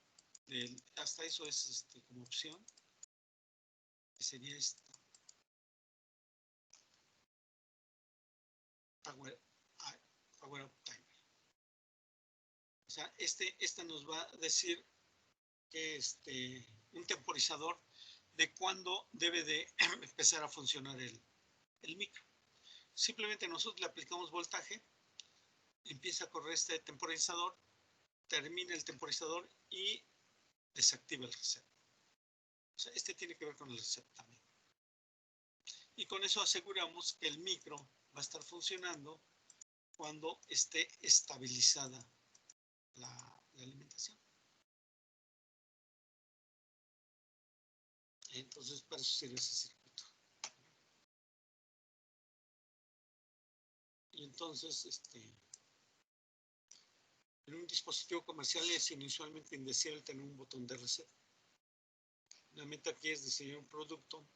hasta eso es como opción, que sería esta. Power Up Timer. O sea, esta nos va a decir que un temporizador de cuándo debe de empezar a funcionar el micro. Simplemente nosotros le aplicamos voltaje, empieza a correr este temporizador, termina el temporizador y desactiva el reset. O sea, tiene que ver con el reset también. Y con eso aseguramos que el micro va a estar funcionando cuando esté estabilizada la alimentación. Entonces, para eso sirve ese circuito. Y entonces, en un dispositivo comercial es inusualmente indeseable tener un botón de reset. La meta aquí es diseñar un producto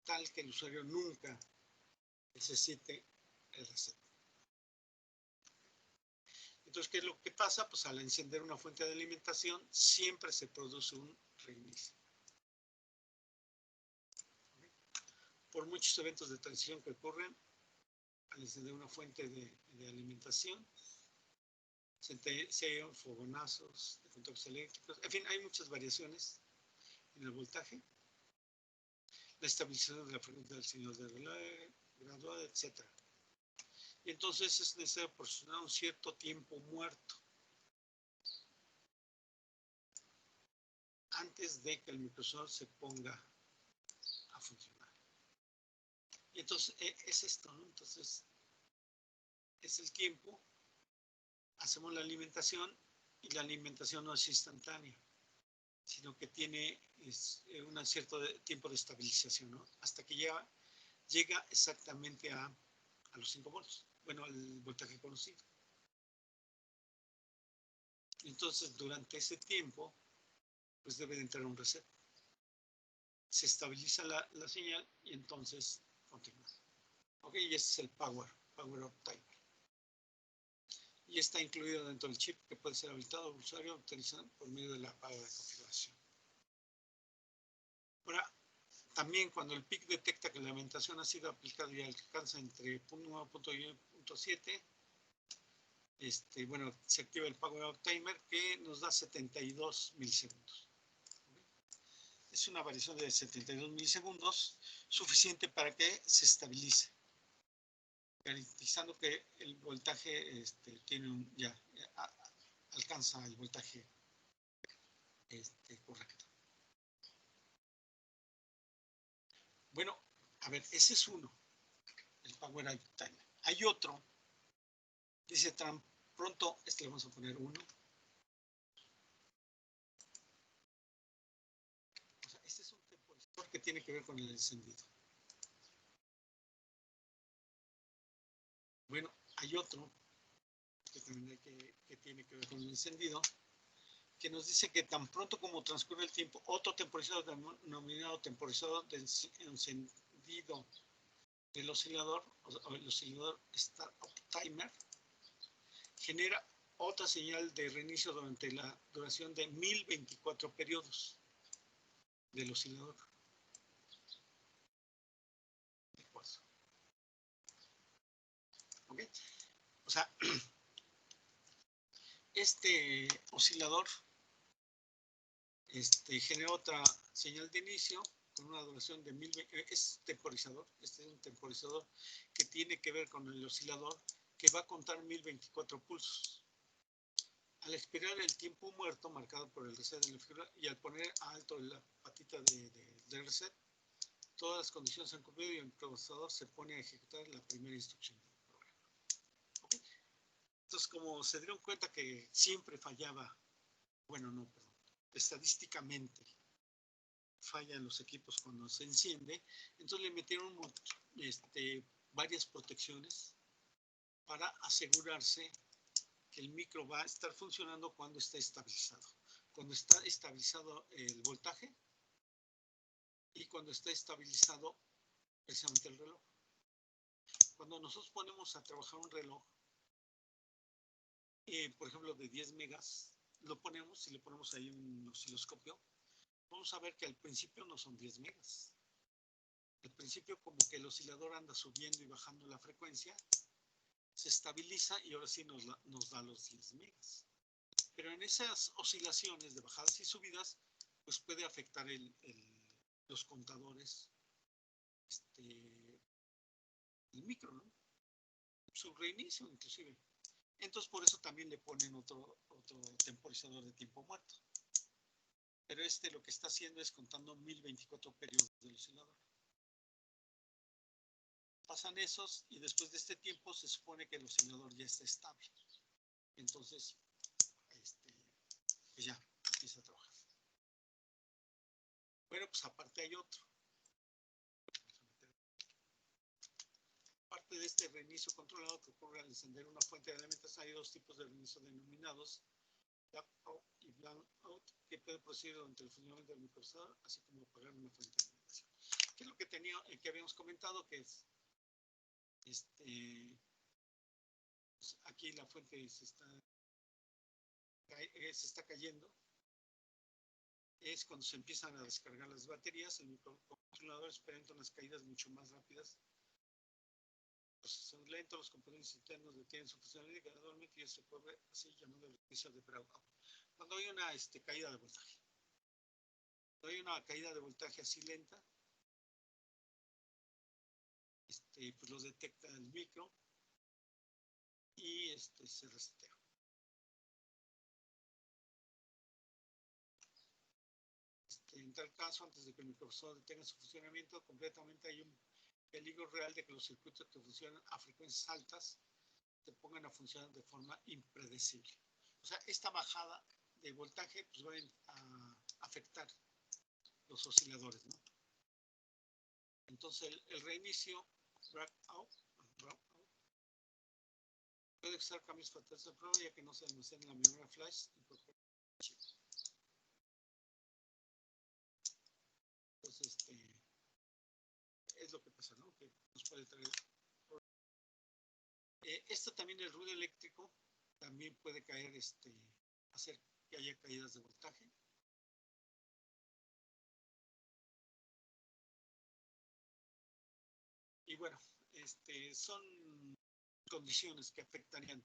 tal que el usuario nunca necesite el reset. Entonces, ¿qué es lo que pasa? Pues al encender una fuente de alimentación siempre se produce un reinicio. Por muchos eventos de transición que ocurren al encender una fuente de alimentación, se oyen fogonazos de contactos eléctricos, en fin, hay muchas variaciones en el voltaje, la estabilización de la frecuencia del signo de relay, graduada, etc. Y entonces es necesario proporcionar un cierto tiempo muerto antes de que el microcontrolador se ponga a funcionar. Y entonces es esto, ¿no? Entonces es el tiempo, hacemos la alimentación y la alimentación no es instantánea, sino que tiene un cierto tiempo de estabilización, ¿no? Hasta que llega llega exactamente a los 5 voltios. Bueno, al voltaje conocido. Entonces, durante ese tiempo, pues debe de entrar un reset. Se estabiliza la señal y entonces continúa. Ok, y ese es el power up timer. Y está incluido dentro del chip que puede ser habilitado al usuario utilizando por medio de la barra de configuración. Ahora, también cuando el PIC detecta que la alimentación ha sido aplicada y alcanza entre 1.9 y 1.7, bueno, se activa el power up timer que nos da 72 milisegundos. Es una variación de 72 milisegundos, suficiente para que se estabilice, garantizando que el voltaje alcanza el voltaje correcto. Bueno, a ver, ese es uno, el power up timer. Hay otro, dice tan pronto, le vamos a poner 1. O sea, este es un temporizador que tiene que ver con el encendido. Bueno, hay otro que también que tiene que ver con el encendido, que nos dice que tan pronto como transcurre el tiempo, otro temporizador denominado temporizador de encendido del oscilador, o el oscilador Startup Timer, genera otra señal de reinicio durante la duración de 1024 periodos del oscilador. ¿Okay? O sea, este oscilador genera otra señal de inicio con una duración de 1020. Es temporizador. Este es un temporizador que tiene que ver con el oscilador que va a contar 1024 pulsos. Al expirar el tiempo muerto marcado por el reset de la figura y al poner a alto la patita de reset, todas las condiciones se han cumplido y el procesador se pone a ejecutar la primera instrucción del programa. ¿Okay? Entonces, como se dieron cuenta que siempre fallaba, bueno, no, perdón, estadísticamente fallan los equipos cuando se enciende, entonces le metieron varias protecciones para asegurarse que el micro va a estar funcionando cuando está estabilizado. Cuando está estabilizado el voltaje y cuando está estabilizado precisamente el reloj. Cuando nosotros ponemos a trabajar un reloj, por ejemplo, de 10 megas, lo ponemos, si le ponemos ahí un osciloscopio, vamos a ver que al principio no son 10 megas. Al principio como que el oscilador anda subiendo y bajando la frecuencia, se estabiliza y ahora sí nos da los 10 megas. Pero en esas oscilaciones de bajadas y subidas, pues puede afectar los contadores, el micro, ¿no? Su reinicio inclusive. Entonces por eso también le ponen otro temporizador de tiempo muerto. Pero lo que está haciendo es contando 1024 periodos del oscilador. Pasan esos y después de este tiempo se supone que el oscilador ya está estable. Entonces, pues ya empieza a trabajar. Bueno, pues aparte hay otro. Aparte de este reinicio controlado que ocurre al encender una fuente de elementos, hay dos tipos de reinicio denominados blackout y blankout que pueden proceder durante el funcionamiento del microprocesador, así como apagar una fuente de alimentación. ¿Qué es lo que habíamos comentado? Que es pues aquí la fuente se está cayendo. Es cuando se empiezan a descargar las baterías, el microcontrolador experimenta unas caídas mucho más rápidas. Pues son lentos, los componentes internos detienen su funcionalidad y gradualmente ya se puede así llamado el reinicio de brownout. Cuando hay una caída de voltaje. Cuando hay una caída de voltaje así lenta, pues lo detecta el micro y se resetea. En tal caso, antes de que el microprocesador detenga su funcionamiento completamente, hay un peligro real de que los circuitos que funcionan a frecuencias altas se pongan a funcionar de forma impredecible. O sea, esta bajada de voltaje pues, va a afectar los osciladores, ¿no? Entonces el reinicio, wrap out, puede usar cambios fatales de prueba ya que no se almacena en la memoria flash y por chip. Entonces, es lo que pasa, ¿no? Que nos puede traer. Esto también, el ruido eléctrico, también puede caer, hacer que haya caídas de voltaje. Y bueno, son condiciones que afectarían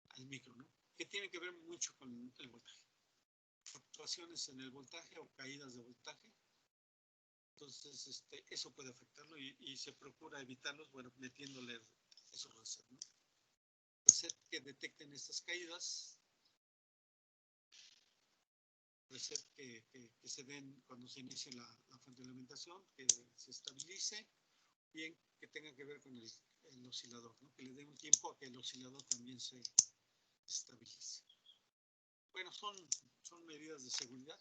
al micro, ¿no? Que tienen que ver mucho con el voltaje. Fluctuaciones en el voltaje o caídas de voltaje. Entonces, eso puede afectarlo y se procura evitarlos, bueno, metiéndole esos resets, ¿no? Reset que detecten estas caídas, reset que se den cuando se inicie la fuente de alimentación, que se estabilice, bien que tenga que ver con el oscilador, ¿no? Que le dé un tiempo a que el oscilador también se estabilice. Bueno, son medidas de seguridad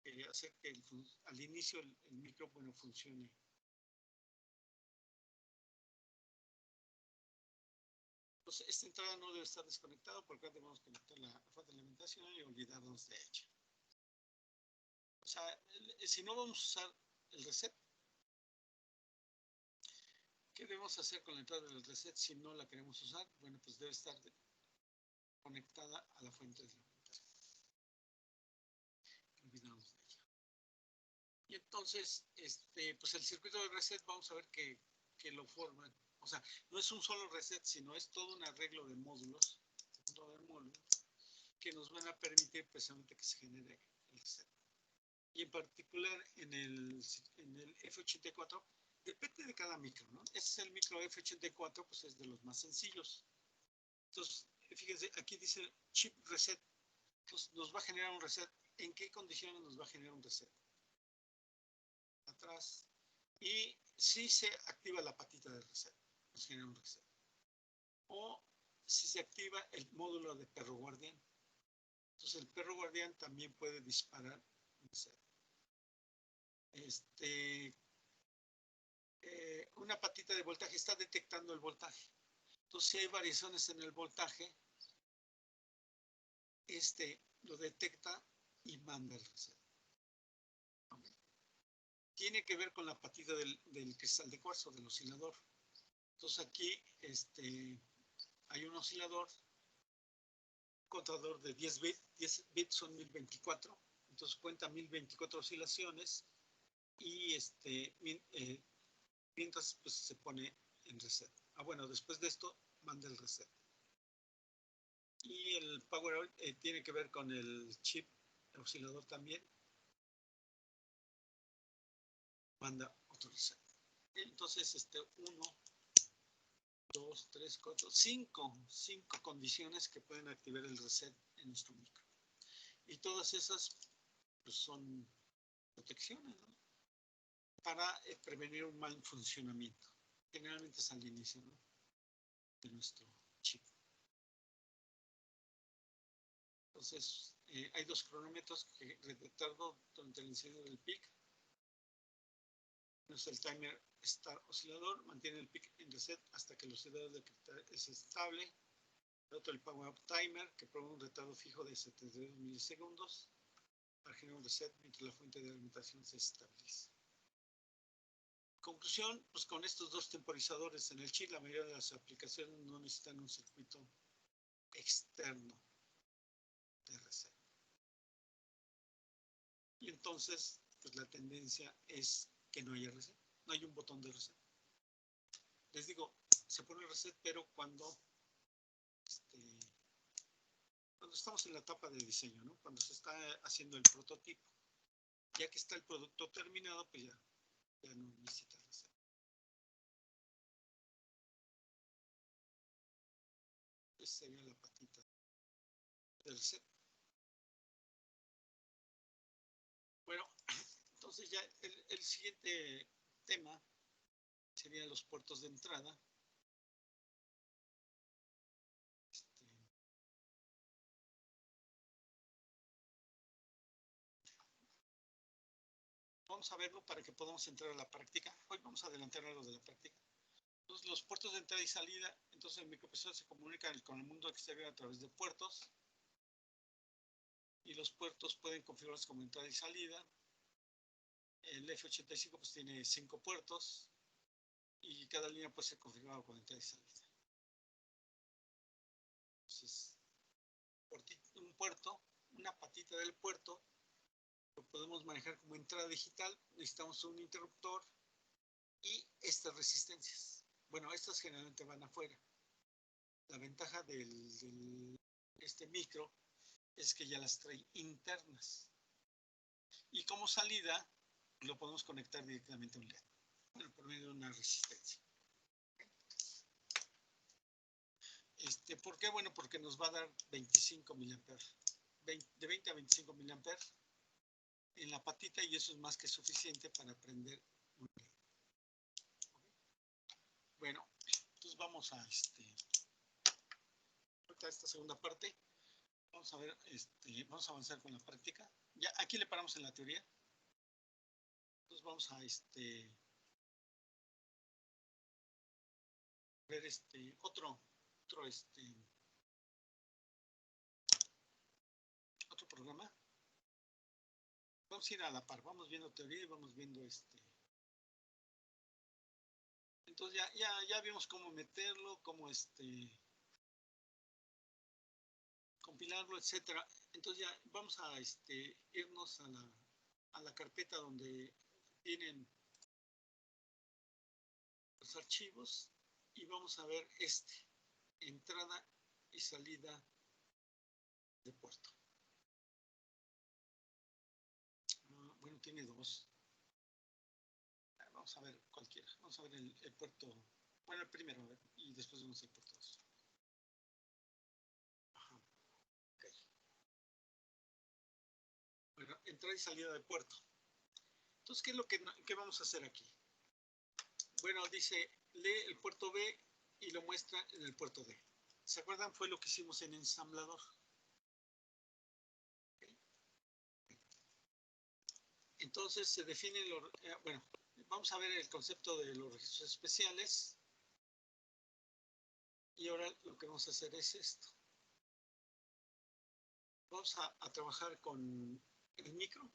que hacer que al inicio el micrófono funcione. Entonces, esta entrada no debe estar desconectada porque antes debemos conectar la fuente de alimentación y olvidarnos de ella. O sea, si no vamos a usar el reset, ¿qué debemos hacer con la entrada del reset si no la queremos usar? Bueno, pues debe estar conectada a la fuente de alimentación. Olvidamos de ella. Y entonces, pues el circuito de reset vamos a ver que lo forman. O sea, no es un solo reset, sino es todo un arreglo de módulos, que nos van a permitir precisamente que se genere el reset. Y en particular en el F84, depende de cada micro, ¿no? Este es el micro F84, pues es de los más sencillos. Entonces, fíjense, aquí dice chip reset. Entonces, nos va a generar un reset. ¿En qué condiciones nos va a generar un reset? Atrás. Y si se activa la patita de reset, nos genera un reset. O si se activa el módulo de perro guardián. Entonces, el perro guardián también puede disparar un reset. Una patita de voltaje está detectando el voltaje. Entonces, si hay variaciones en el voltaje, lo detecta y manda el reset. Okay. Tiene que ver con la patita del cristal de cuarzo, del oscilador. Entonces, aquí hay un oscilador, contador de 10 bits. 10 bits son 1024. Entonces, cuenta 1024 oscilaciones y mientras pues, se pone en reset. Bueno, después de esto, manda el reset. Y el power out tiene que ver con el chip, el oscilador también. Manda otro reset. Entonces, 1, 2, 3, 4, 5 condiciones que pueden activar el reset en nuestro micro. Y todas esas pues, son protecciones, ¿no? Para prevenir un mal funcionamiento. Generalmente es al inicio, ¿no? De nuestro chip. Entonces, hay dos cronómetros que detectado durante el inicio del pic. Uno es el timer start oscilador, mantiene el pic en reset hasta que el oscilador es estable. El otro, el power up timer, que provee un retardo fijo de 72 milisegundos para generar un reset mientras la fuente de alimentación se estabiliza. Conclusión, pues con estos dos temporizadores en el chip, la mayoría de las aplicaciones no necesitan un circuito externo de reset. Y entonces, pues la tendencia es que no haya reset, no hay un botón de reset. Les digo, se pone el reset, pero cuando estamos en la etapa de diseño, ¿no? Cuando se está haciendo el prototipo. Ya que está el producto terminado, pues ya no necesita reset. Esa sería la patita del reset. Bueno, entonces ya el siguiente tema serían los puertos de entrada. vamos a verlo para que podamos entrar a la práctica. Hoy vamos a adelantar algo de la práctica. Entonces, los puertos de entrada y salida, entonces el microprocesador se comunica con el mundo exterior a través de puertos. Y los puertos pueden configurarse como entrada y salida. El F85 pues tiene 5 puertos y cada línea puede ser configurada con entrada y salida. Entonces, un puerto, una patita del puerto, lo podemos manejar como entrada digital. Necesitamos un interruptor y estas resistencias. Bueno, estas generalmente van afuera. La ventaja este micro es que ya las trae internas. Y como salida, lo podemos conectar directamente a un LED. Bueno, por medio de una resistencia. ¿Por qué? Bueno, porque nos va a dar 25 miliamperes. De 20 a 25 miliamperes en la patita, y eso es más que suficiente para prender un LED. Bueno, entonces vamos a esta segunda parte. Vamos a ver, vamos a avanzar con la práctica. Ya aquí le paramos en la teoría. Entonces vamos a ver otro programa. Vamos a ir a la par, vamos viendo teoría y vamos viendo Entonces ya vimos cómo meterlo, cómo compilarlo, etcétera. Entonces ya vamos a irnos a la carpeta donde tienen los archivos y vamos a ver entrada y salida de puerto. Bueno, tiene 2. Vamos a ver cualquiera. Vamos a ver el puerto. Bueno, el primero, a ver, y después vamos al puerto 2. Ajá. Okay. Bueno, entrada y salida de puerto. Entonces, ¿qué es lo que vamos a hacer aquí? Bueno, dice, lee el puerto B y lo muestra en el puerto D. ¿Se acuerdan? Fue lo que hicimos en ensamblador. Okay. Entonces, se define, bueno, vamos a ver el concepto de los registros especiales. Y ahora lo que vamos a hacer es esto. Vamos a trabajar con el micro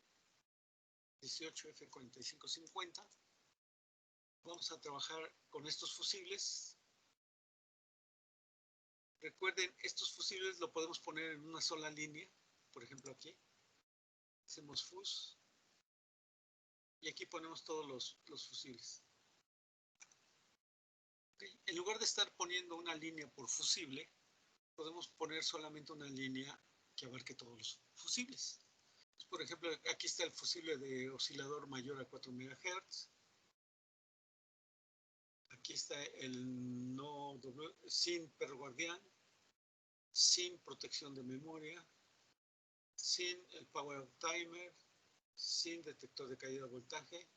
18F4550. Vamos a trabajar con estos fusibles. Recuerden, estos fusibles lo podemos poner en una sola línea. Por ejemplo, aquí. Hacemos fus. Y aquí ponemos todos los fusibles. Okay. En lugar de estar poniendo una línea por fusible, podemos poner solamente una línea que abarque todos los fusibles. Por ejemplo, aquí está el fusible de oscilador mayor a 4 MHz. Aquí está el no sin perro guardián, sin protección de memoria, sin el power timer, sin detector de caída de voltaje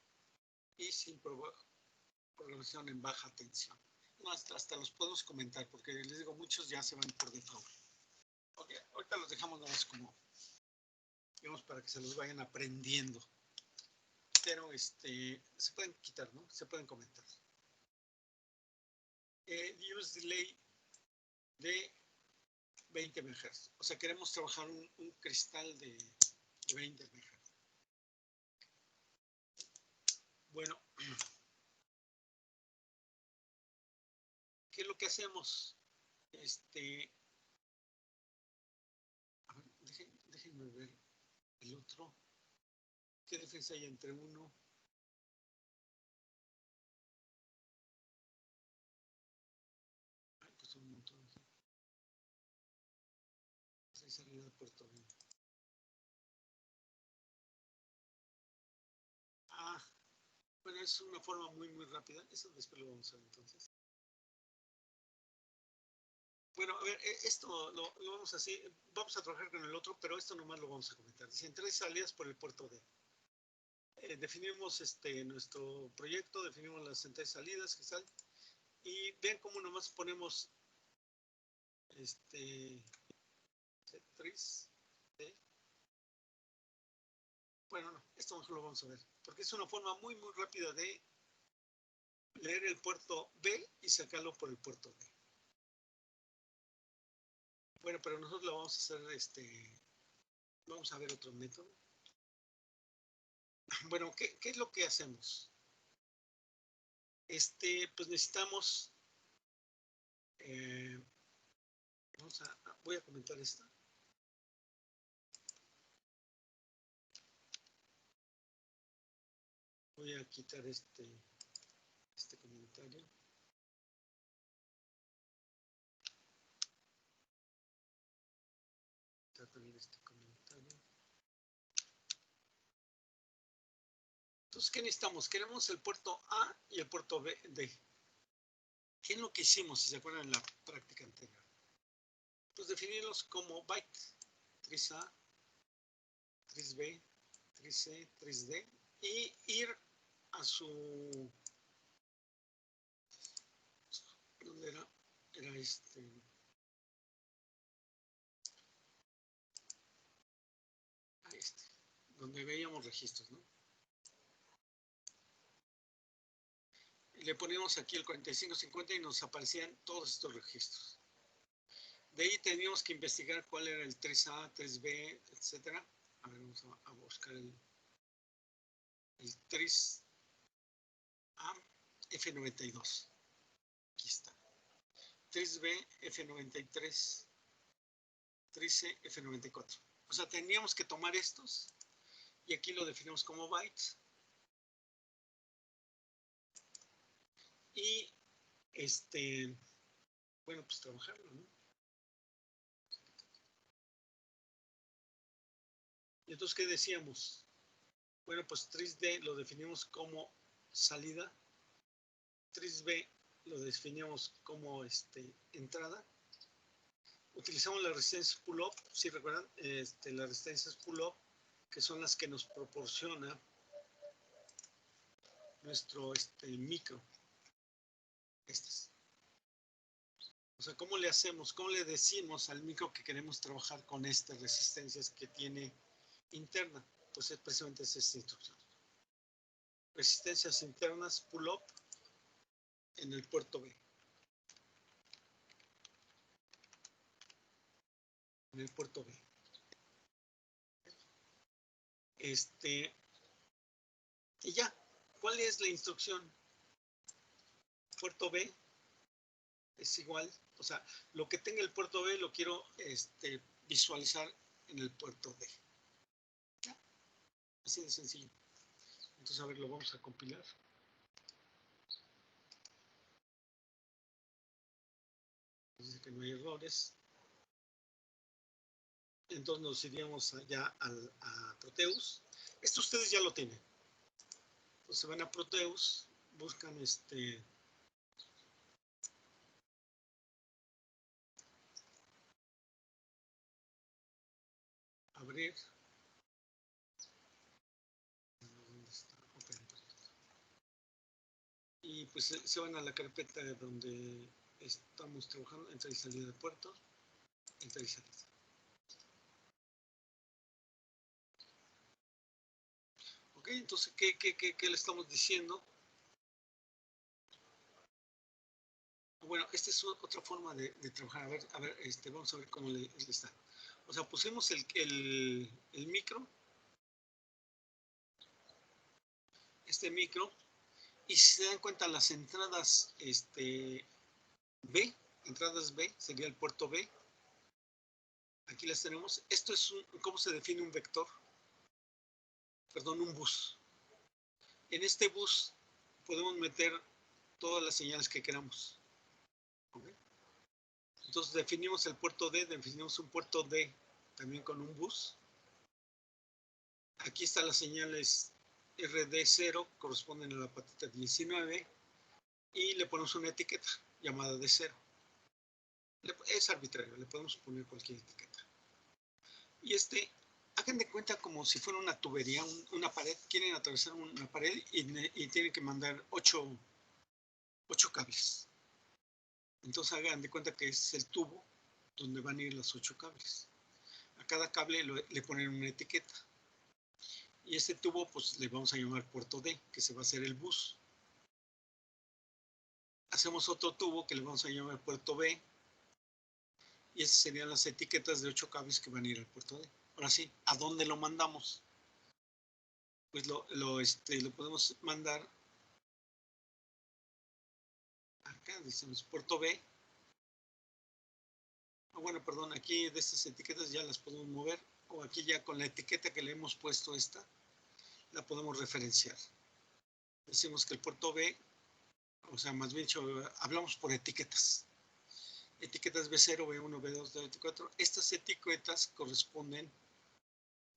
y sin programación en baja tensión. No, hasta los podemos comentar porque les digo, muchos ya se van por default. Okay, ahorita los dejamos nada más como, digamos, para que se los vayan aprendiendo. Pero se pueden quitar, ¿no? Se pueden comentar. Use delay de 20 MHz. O sea, queremos trabajar un cristal de 20 MHz. Bueno, ¿qué es lo que hacemos? A ver, déjenme ver el otro. ¿Qué diferencia hay entre uno? Ay, pues un montón. Esa salida de Puerto Rico. Ah, bueno, es una forma muy rápida. Eso después lo vamos a ver entonces. Bueno, a ver, esto lo vamos a hacer. Vamos a trabajar con el otro, pero esto nomás lo vamos a comentar. Dice, 3 salidas por el puerto D. Definimos nuestro proyecto, definimos las entradas y salidas, que salen, y vean cómo nomás ponemos C3, bueno, no, esto mejor lo vamos a ver. porque es una forma muy, muy rápida de leer el puerto B y sacarlo por el puerto D. Bueno, pero nosotros lo vamos a hacer, vamos a ver otro método. Bueno, ¿qué es lo que hacemos? Pues necesitamos, voy a comentar esta. Voy a quitar este comentario. Quitar también este comentario. Entonces, ¿qué necesitamos? Queremos el puerto A y el puerto B, D. ¿Qué es lo que hicimos, si se acuerdan, en la práctica anterior? Pues definirlos como byte, 3A, 3B, 3C, 3D, y ir a su... ¿Dónde era? Era donde veíamos registros, ¿no? Le poníamos aquí el 4550 y nos aparecían todos estos registros. De ahí teníamos que investigar cuál era el 3A, 3B, etcétera. A ver, vamos a buscar el 3A F92. Aquí está. 3B F93. 3C F94. O sea, teníamos que tomar estos y aquí lo definimos como bytes. Y bueno, pues trabajarlo, ¿no? Y entonces, ¿qué decíamos? Bueno, pues 3D lo definimos como salida, 3B lo definimos como entrada. Utilizamos las resistencias pull-up, si recuerdan, las resistencias pull-up, que son las que nos proporciona nuestro micro. Estas. O sea, ¿cómo le hacemos? ¿Cómo le decimos al micro que queremos trabajar con estas resistencias que tiene interna? Pues precisamente es esta instrucción. Resistencias internas pull-up en el puerto B. En el puerto B. Y ya, ¿cuál es la instrucción? Puerto B es igual, o sea, lo que tenga el puerto B lo quiero visualizar en el puerto D. ¿Ya? Así de sencillo. Entonces, a ver, lo vamos a compilar. Dice que no hay errores. Entonces nos iríamos allá a Proteus. Esto ustedes ya lo tienen. Entonces se van a Proteus, buscan abrir. ¿Dónde está? Y pues se van a la carpeta donde estamos trabajando, entrada y salida de puerto, entrada y salida. Ok, entonces, ¿qué le estamos diciendo? Bueno, esta es otra forma de trabajar. A ver, vamos a ver cómo le está. O sea, pusimos el micro, micro, y si se dan cuenta, las entradas B, entradas B, sería el puerto B. Aquí las tenemos. Esto es ¿cómo se define un vector? Perdón, un bus. En este bus podemos meter todas las señales que queramos. ¿Okay? Entonces definimos el puerto D, definimos un puerto D también con un bus. Aquí están las señales RD0, corresponden a la patita 19, y le ponemos una etiqueta llamada D0. Es arbitrario, le podemos poner cualquier etiqueta. Y hagan de cuenta como si fuera una tubería, una pared. Quieren atravesar una pared y tienen que mandar 8 cables. Entonces hagan de cuenta que es el tubo donde van a ir los 8 cables. A cada cable le ponen una etiqueta. Y este tubo, pues le vamos a llamar puerto D, que se va a hacer el bus. Hacemos otro tubo que le vamos a llamar puerto B. Y esas serían las etiquetas de 8 cables que van a ir al puerto D. Ahora sí, ¿a dónde lo mandamos? Pues lo podemos mandar acá, decimos puerto B. Bueno, perdón, aquí de estas etiquetas ya las podemos mover, o aquí ya con la etiqueta que le hemos puesto esta, la podemos referenciar. Decimos que el puerto B, o sea, más bien dicho, hablamos por etiquetas. Etiquetas B0, B1, B2, B4. Estas etiquetas corresponden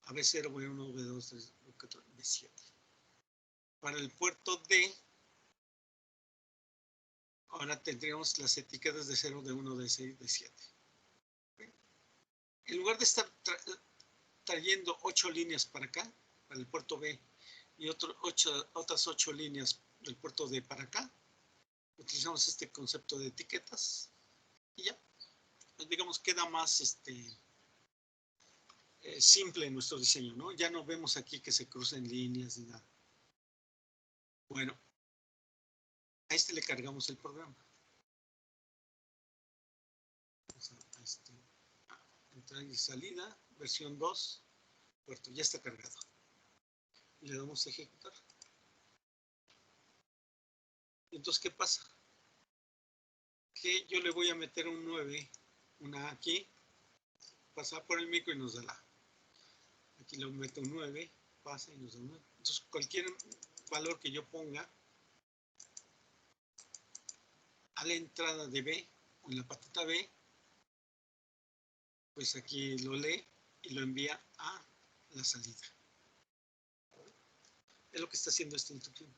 a B0, B1, B2, B4, B7. Para el puerto D, ahora tendríamos las etiquetas de 0, D1, D6, D7. En lugar de estar trayendo 8 líneas para acá, para el puerto B, y otras 8 líneas del puerto D para acá, utilizamos este concepto de etiquetas y ya, digamos, queda más simple en nuestro diseño, ¿no? Ya no vemos aquí que se crucen líneas ni nada. Bueno, a este le cargamos el programa. Entrada y salida, versión 2, puerto, ya está cargado. Le damos a ejecutar. Entonces, ¿qué pasa? Que yo le voy a meter un 9, una aquí, pasa por el micro y nos da la. Aquí le meto un 9, pasa y nos da un 9. Entonces, cualquier valor que yo ponga a la entrada de B, en la patita B, pues aquí lo lee y lo envía a la salida. Es lo que está haciendo esta instrucción.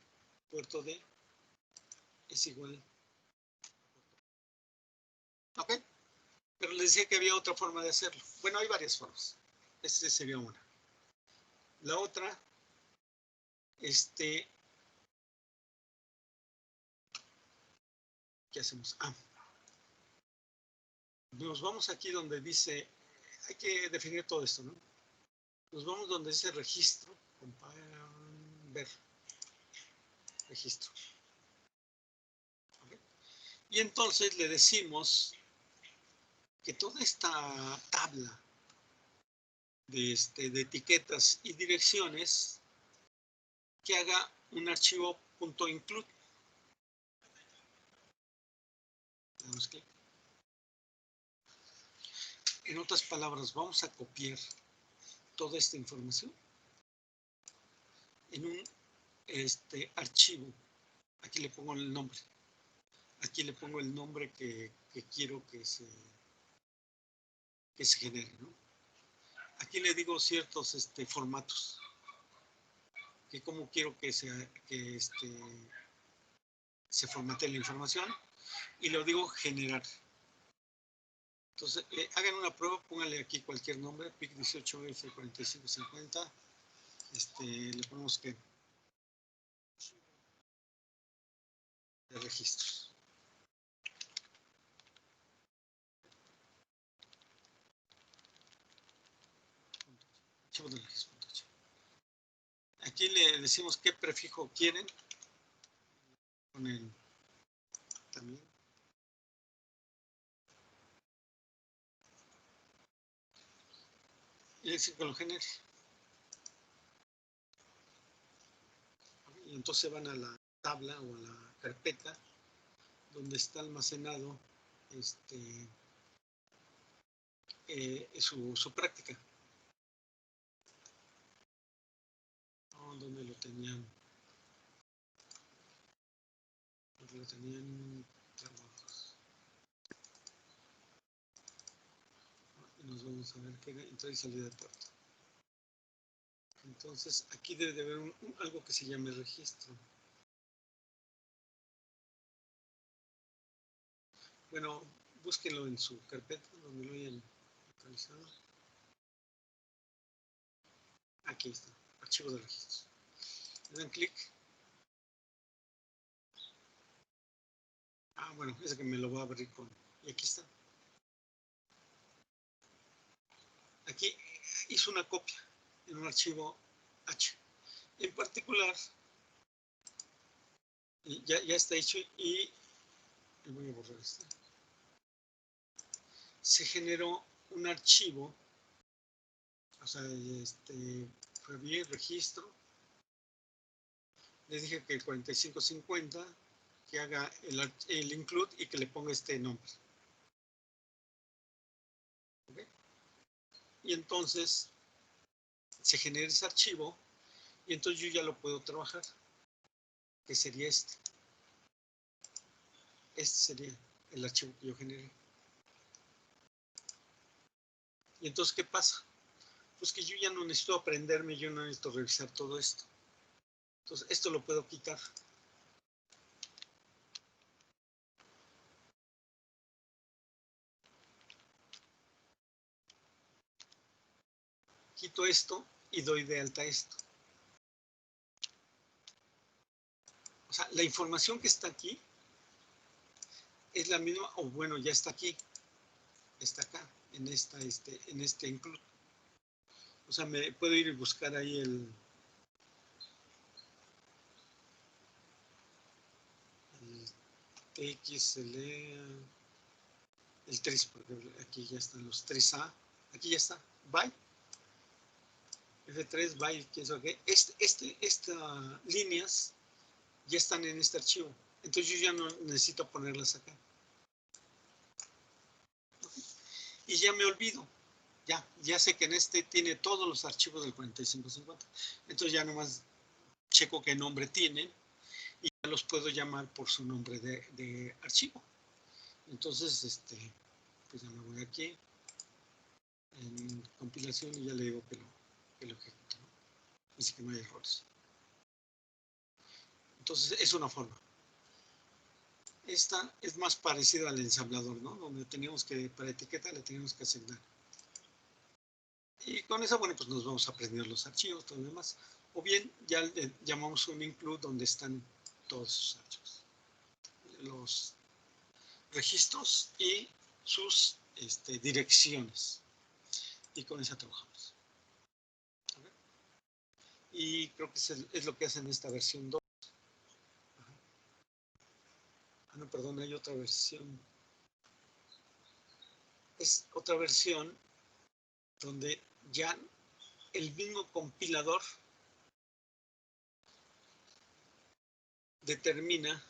Puerto D es igual. ¿Ok? Pero les decía que había otra forma de hacerlo. Bueno, hay varias formas. Esta sería una. La otra, ¿qué hacemos? Nos vamos aquí donde dice, hay que definir todo esto, ¿no? Nos vamos donde dice registro, ver, registro. ¿Okay? Y entonces le decimos que toda esta tabla de etiquetas y direcciones, que haga un archivo .include. Le damos clic. En otras palabras, vamos a copiar toda esta información en un archivo. Aquí le pongo el nombre. Aquí le pongo el nombre que quiero que se genere, ¿no? Aquí le digo ciertos formatos, que cómo quiero que se formatee la información, y lo digo generar. Entonces, hagan una prueba, pónganle aquí cualquier nombre, PIC 18F4550, le ponemos que de registros. Archivo de registros. Aquí le decimos qué prefijo quieren, con el también. Y le decimos que lo genere. Y entonces van a la tabla o a la carpeta donde está almacenado su práctica. Oh, ¿dónde lo tenían? Porque lo tenían trabajos. Y nos vamos a ver qué era entrada y salida de puerto. Entonces, aquí debe de haber algo que se llame registro. Bueno, búsquenlo en su carpeta donde lo hayan localizado. Aquí está, archivo de registros. Le dan clic. Bueno, ese que me lo va a abrir con. Y aquí está. Aquí hizo una copia en un archivo H. En particular, ya está hecho y voy a borrar esto. Se generó un archivo, o sea, fue bien, registro. Les dije que el 4550, que haga el include y que le ponga este nombre. ¿Okay? Y entonces se genera ese archivo y entonces yo ya lo puedo trabajar, que sería este. Este sería el archivo que yo generé. Y entonces, ¿qué pasa? Pues que yo ya no necesito aprenderme, yo no necesito revisar todo esto. Entonces, esto lo puedo quitar. Quito esto y doy de alta esto. O sea, la información que está aquí es la misma, o bueno, ya está aquí, está acá, en este include. O sea, me puedo ir y buscar ahí el TXL, el 3, porque aquí ya están los 3A, aquí ya está, byte, F3, byte, quién sabe qué. Estas líneas ya están en este archivo, entonces yo ya no necesito ponerlas acá. Y ya me olvido, ya sé que en este tiene todos los archivos del 4550, entonces ya nomás checo qué nombre tienen y ya los puedo llamar por su nombre de archivo. Entonces, pues ya me voy aquí en compilación y ya le digo que lo ejecute, ¿no? Así que no hay errores. Entonces, es una forma. Esta es más parecida al ensamblador, ¿no? Donde teníamos que, para etiqueta, le teníamos que asignar. Y con eso, bueno, pues nos vamos a aprender los archivos, todo lo demás. O bien, ya le llamamos un include donde están todos esos archivos. Los registros y sus direcciones. Y con esa trabajamos. Y creo que es lo que hacen en esta versión 2. Ah, no, perdón, hay otra versión. Es otra versión donde ya el mismo compilador determina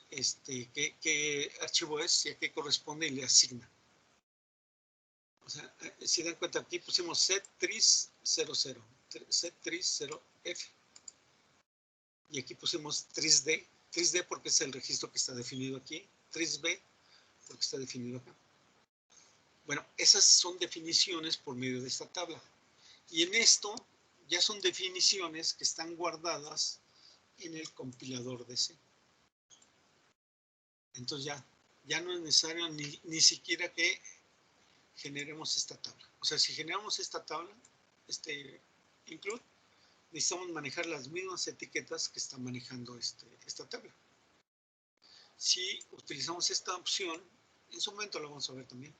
qué archivo es y a qué corresponde y le asigna. O sea, si dan cuenta, aquí pusimos set300, set30f. Y aquí pusimos 3D, 3D porque es el registro que está definido aquí, 3B porque está definido acá. Bueno, esas son definiciones por medio de esta tabla. Y en esto ya son definiciones que están guardadas en el compilador de C. Entonces ya no es necesario ni siquiera que generemos esta tabla. O sea, si generamos esta tabla, include, necesitamos manejar las mismas etiquetas que está manejando esta tabla. Si utilizamos esta opción, en su momento lo vamos a ver también,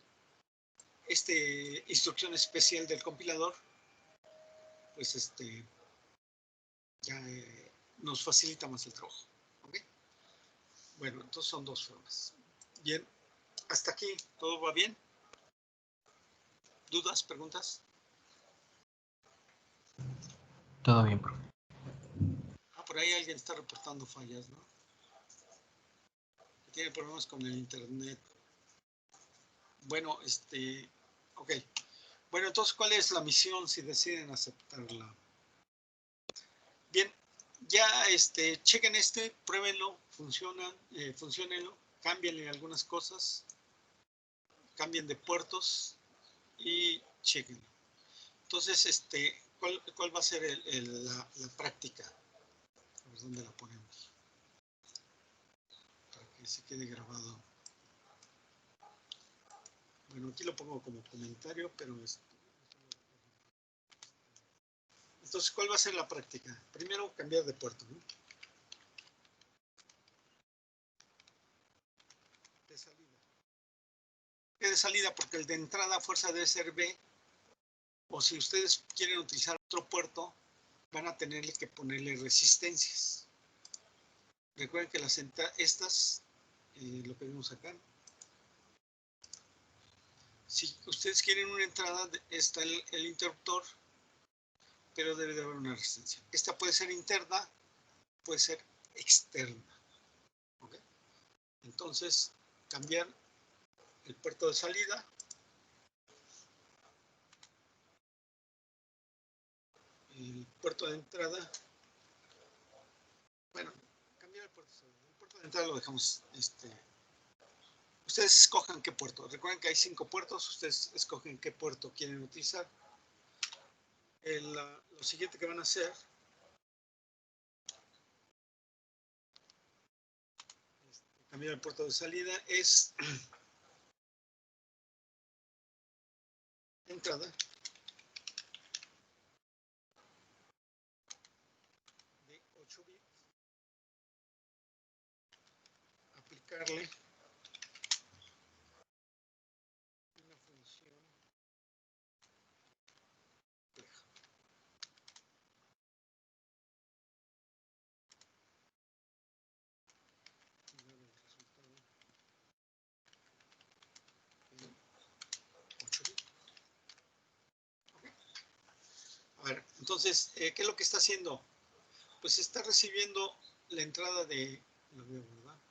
instrucción especial del compilador, pues ya nos facilita más el trabajo. ¿Okay? Bueno, entonces son dos formas. Bien, hasta aquí, ¿todo va bien? ¿Dudas, preguntas? Todo bien, profe. Ah, por ahí alguien está reportando fallas, ¿no? Tiene problemas con el internet. Bueno, ok. Bueno, entonces, ¿cuál es la misión si deciden aceptarla? Bien, ya chequen pruébenlo, funciónenlo, cámbienle algunas cosas, cambien de puertos y chequenlo. Entonces, ¿cuál va a ser la práctica? A ver dónde la ponemos. Para que se quede grabado. Bueno, aquí lo pongo como comentario, pero entonces, ¿cuál va a ser la práctica? Primero, cambiar de puerto, ¿no? De salida. ¿Qué de salida? Porque el de entrada a fuerza debe ser B. O si ustedes quieren utilizar otro puerto, van a tener que ponerle resistencias. Recuerden que estas, lo que vimos acá, si ustedes quieren una entrada, está el interruptor, pero debe de haber una resistencia. Esta puede ser interna, puede ser externa. ¿Okay? Entonces, cambiar el puerto de salida. El puerto de entrada. Bueno, cambiar el puerto de salida. El puerto de entrada lo dejamos. Ustedes escojan qué puerto. Recuerden que hay 5 puertos. Ustedes escogen qué puerto quieren utilizar. Lo siguiente que van a hacer cambiar el puerto de salida es entrada de 8 bits, aplicarle una función compleja. Y dar el resultado en 8 bits. Okay. A ver, entonces, ¿qué es lo que está haciendo? Pues está recibiendo la entrada de, lo veo, ¿verdad?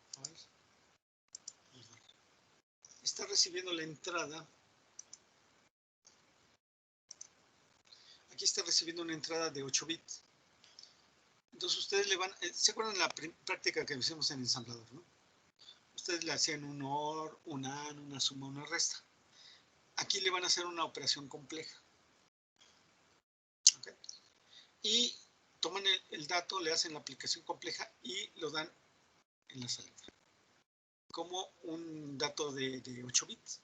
Está recibiendo la entrada, aquí está recibiendo una entrada de 8 bits. Entonces ustedes le van, ¿se acuerdan de la práctica que hicimos en ensamblador, no? Ustedes le hacían un OR, un AND, una suma, una resta. Aquí le van a hacer una operación compleja. ¿Okay? Y toman el dato, le hacen la aplicación compleja y lo dan en la salida. Como un dato de 8 bits.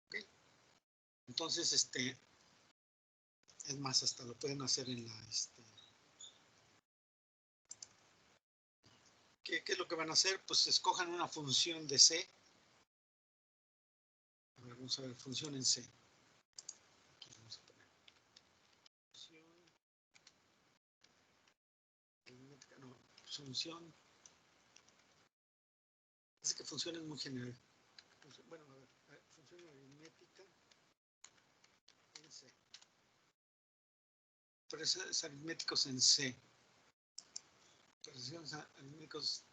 ¿Okay? Entonces, es más, hasta lo pueden hacer en la, ¿qué es lo que van a hacer? Pues escojan una función de C. A ver, vamos a ver, función en C. Aquí vamos a poner función. No, función. Es que función es muy general. Bueno, a ver, función aritmética en C. Operaciones aritméticos en C. Operaciones aritméticos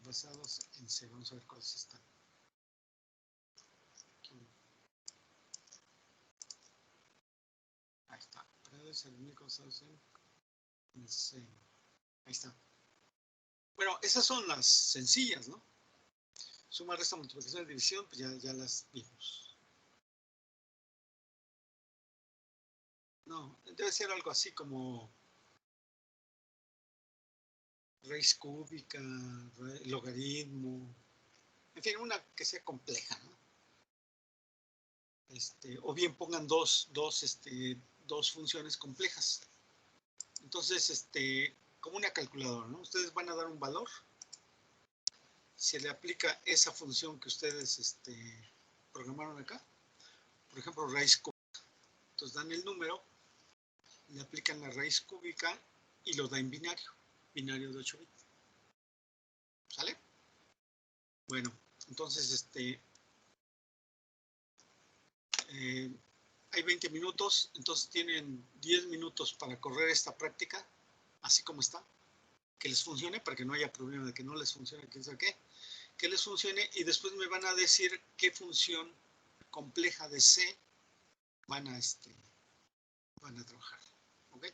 basados en C. Vamos a ver cuáles están. Aquí. Ahí está. Operaciones aritméticos basados en C. Ahí está. Bueno, esas son las sencillas, ¿no? Suma, resta, multiplicación, división, pues ya las vimos. No, debe ser algo así como raíz cúbica, logaritmo, en fin, una que sea compleja, ¿no? O bien pongan dos funciones complejas. Entonces, como una calculadora, ¿no? Ustedes van a dar un valor, se le aplica esa función que ustedes programaron acá, por ejemplo, raíz cúbica. Entonces dan el número, le aplican la raíz cúbica y lo da en binario de 8 bits. ¿Sale? Bueno, entonces, hay 20 minutos, entonces tienen 10 minutos para correr esta práctica, así como está, que les funcione, para que no haya problema de que no les funcione, quién sabe qué, que les funcione, y después me van a decir qué función compleja de C van a trabajar. ¿Ok?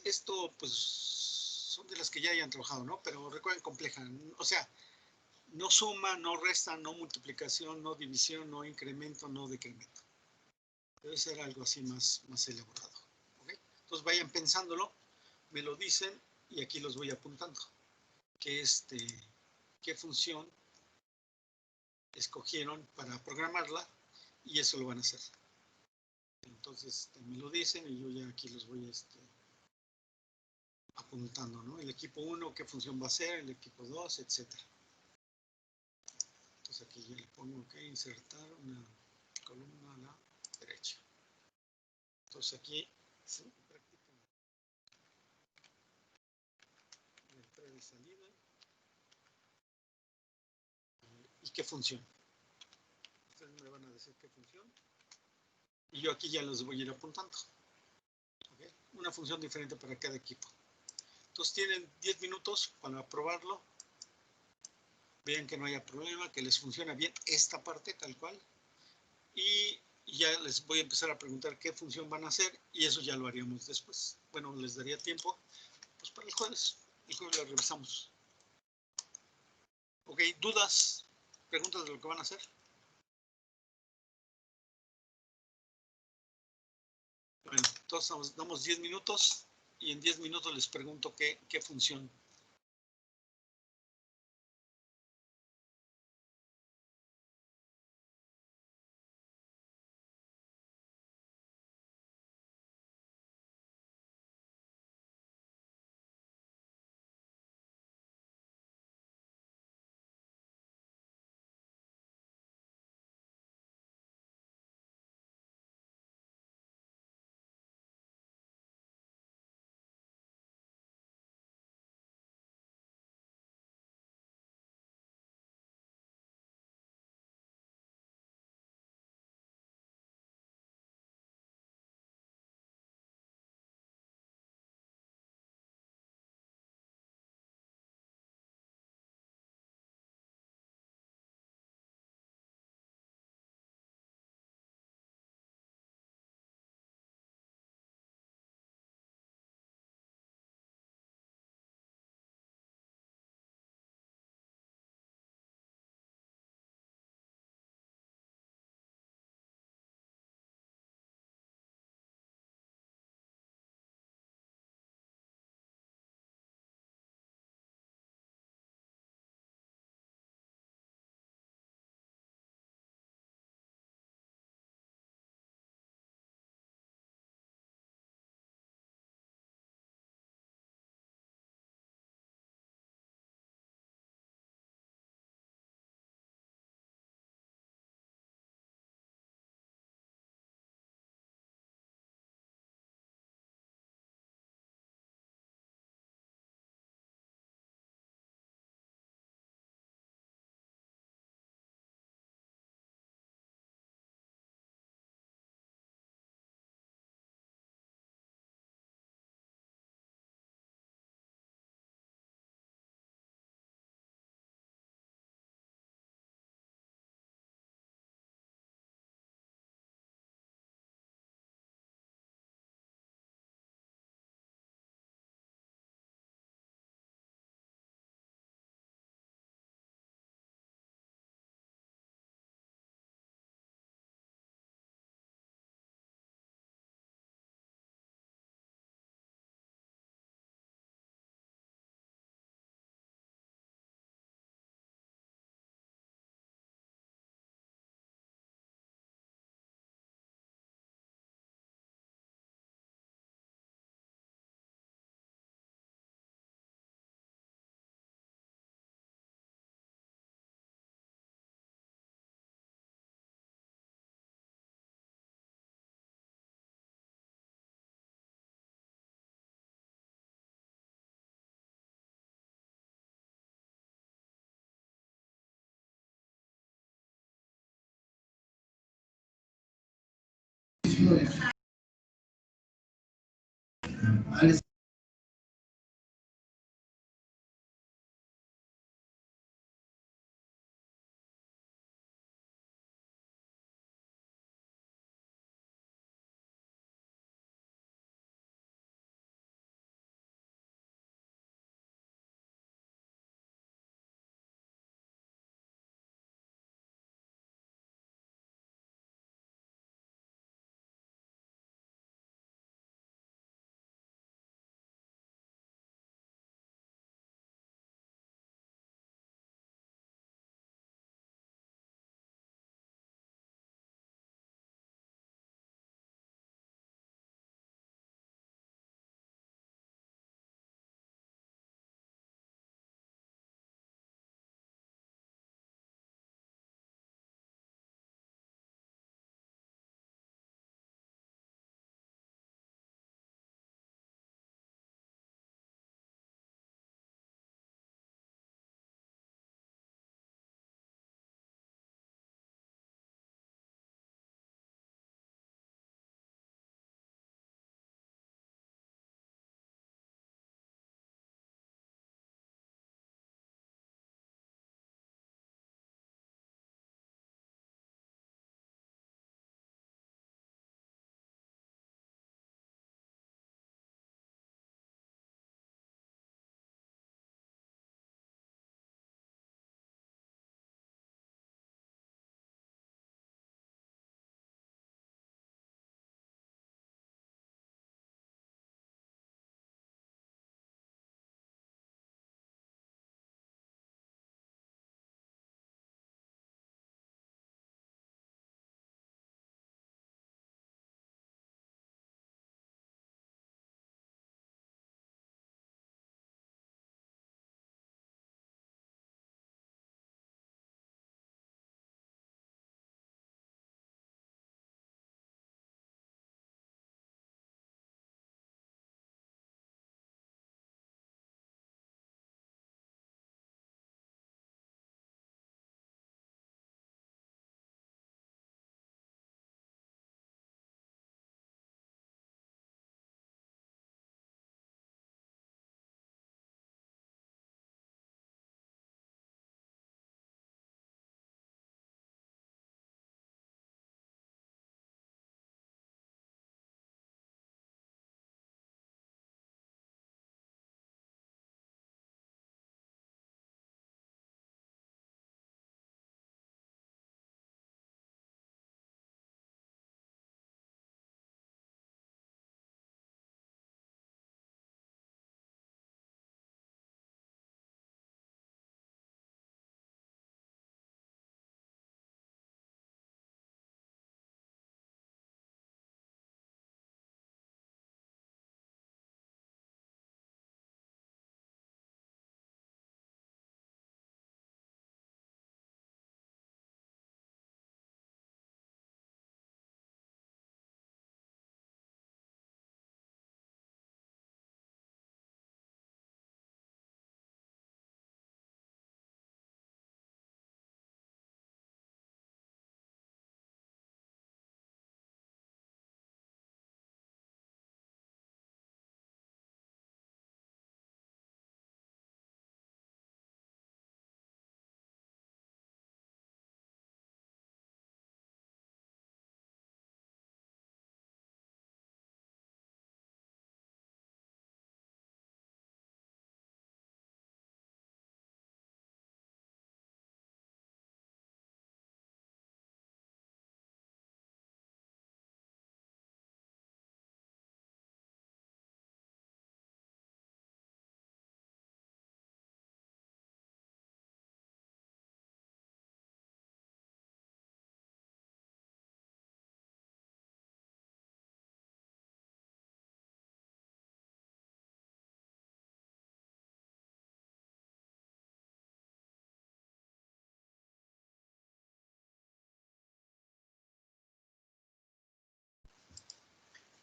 Esto, pues, son de las que ya hayan trabajado, ¿no? Pero recuerden compleja, o sea, no suma, no resta, no multiplicación, no división, no incremento, no decremento. Debe ser algo así más elaborado. ¿Okay? Entonces vayan pensándolo, me lo dicen y aquí los voy apuntando. ¿Qué función escogieron para programarla? Y eso lo van a hacer. Entonces me lo dicen y yo ya aquí los voy apuntando, ¿no? El equipo 1, qué función va a ser, el equipo 2, etcétera. Entonces aquí ya le pongo que insertar una columna a la derecha. Entonces aquí, sí, prácticamente. de salida y qué función. Ustedes me van a decir qué función. Y yo aquí ya los voy a ir apuntando. ¿Okay? Una función diferente para cada equipo. Entonces tienen 10 minutos para probarlo. Vean que no haya problema, que les funciona bien esta parte tal cual. Y ya les voy a empezar a preguntar qué función van a hacer y eso ya lo haríamos después. Bueno, les daría tiempo pues para el jueves. El jueves lo revisamos. Ok, ¿dudas? ¿Preguntas de lo que van a hacer? Bueno, entonces damos 10 minutos y en 10 minutos les pregunto qué función.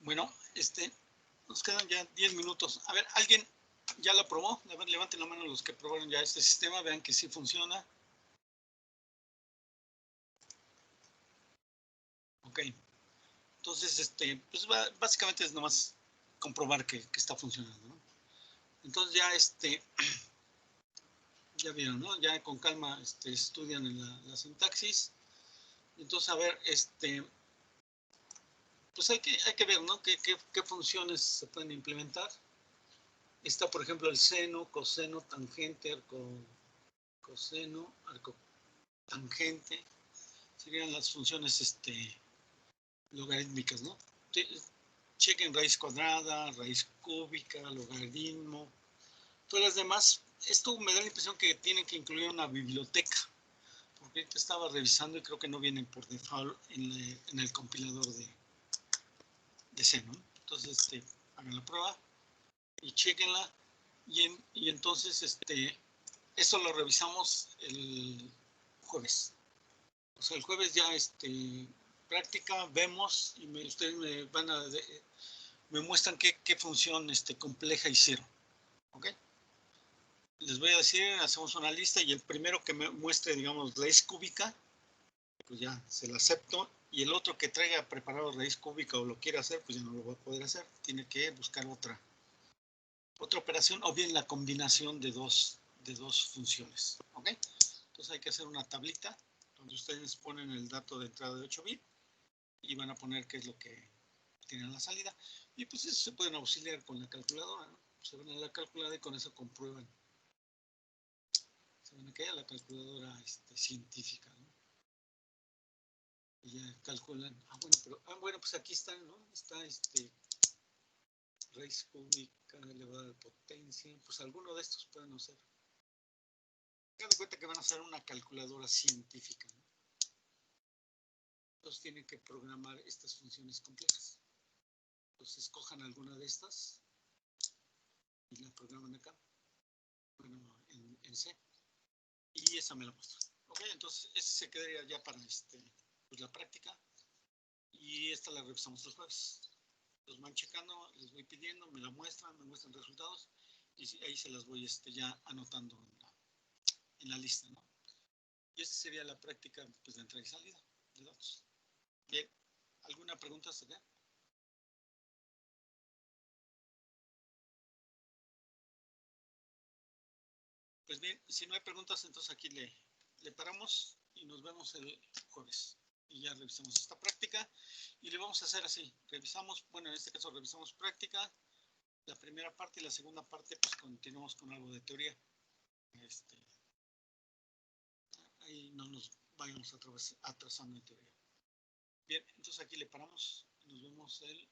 Bueno, nos quedan ya 10 minutos. A ver, ¿alguien ya lo probó? A ver, levanten la mano los que probaron ya este sistema, vean que sí funciona. Ok. Entonces, pues básicamente es nomás comprobar que está funcionando, ¿no? Entonces ya ya vieron, ¿no? Ya con calma estudian la sintaxis. Entonces, a ver, pues hay que ver, ¿no? ¿Qué funciones se pueden implementar? Está, por ejemplo, el seno, coseno, tangente, coseno, arcotangente. Serían las funciones logarítmicas, ¿no? Chequen raíz cuadrada, raíz cúbica, logaritmo. Todas las demás, esto me da la impresión que tienen que incluir una biblioteca. Porque ahorita estaba revisando y creo que no vienen por default en el compilador de C, ¿no? Entonces, hagan la prueba y chequenla. Y entonces, eso lo revisamos el jueves. O sea, el jueves ya, práctica, vemos y ustedes me muestran qué función compleja hicieron. ¿Ok? Les voy a decir, hacemos una lista y el primero que me muestre, digamos, raíz cúbica, pues ya se la acepto, y el otro que traiga preparado raíz cúbica o lo quiera hacer, pues ya no lo va a poder hacer. Tiene que buscar otra operación o bien la combinación de dos funciones. ¿Ok? Entonces hay que hacer una tablita donde ustedes ponen el dato de entrada de 8 bits y van a poner qué es lo que tienen la salida. Y pues eso se pueden auxiliar con la calculadora, ¿no? Se van a la calculadora y con eso comprueban. Se van a caer a la calculadora científica, ¿no? Y ya calculan. Bueno, pues aquí están, ¿no? Está raíz cúbica elevada a la potencia. Pues alguno de estos pueden hacer. Tengan en cuenta que van a hacer una calculadora científica, ¿no? Entonces tienen que programar estas funciones complejas. Entonces escojan alguna de estas y la programan acá. Bueno, en C. Y esa me la muestra. Ok, entonces ese se quedaría ya para pues la práctica. Y esta la revisamos el jueves. Los van checando, les voy pidiendo, me muestran resultados y ahí se las voy ya anotando en la lista, ¿no? Y esta sería la práctica pues, de entrada y salida de datos. Bien, ¿alguna pregunta hasta acá? Pues bien, si no hay preguntas, entonces aquí le paramos y nos vemos el jueves. Y ya revisamos esta práctica y le vamos a hacer así. Revisamos, bueno, en este caso revisamos práctica, la primera parte y la segunda parte, pues continuamos con algo de teoría. Ahí no nos vayamos atrasando en teoría. Bien, entonces aquí le paramos y nos vemos el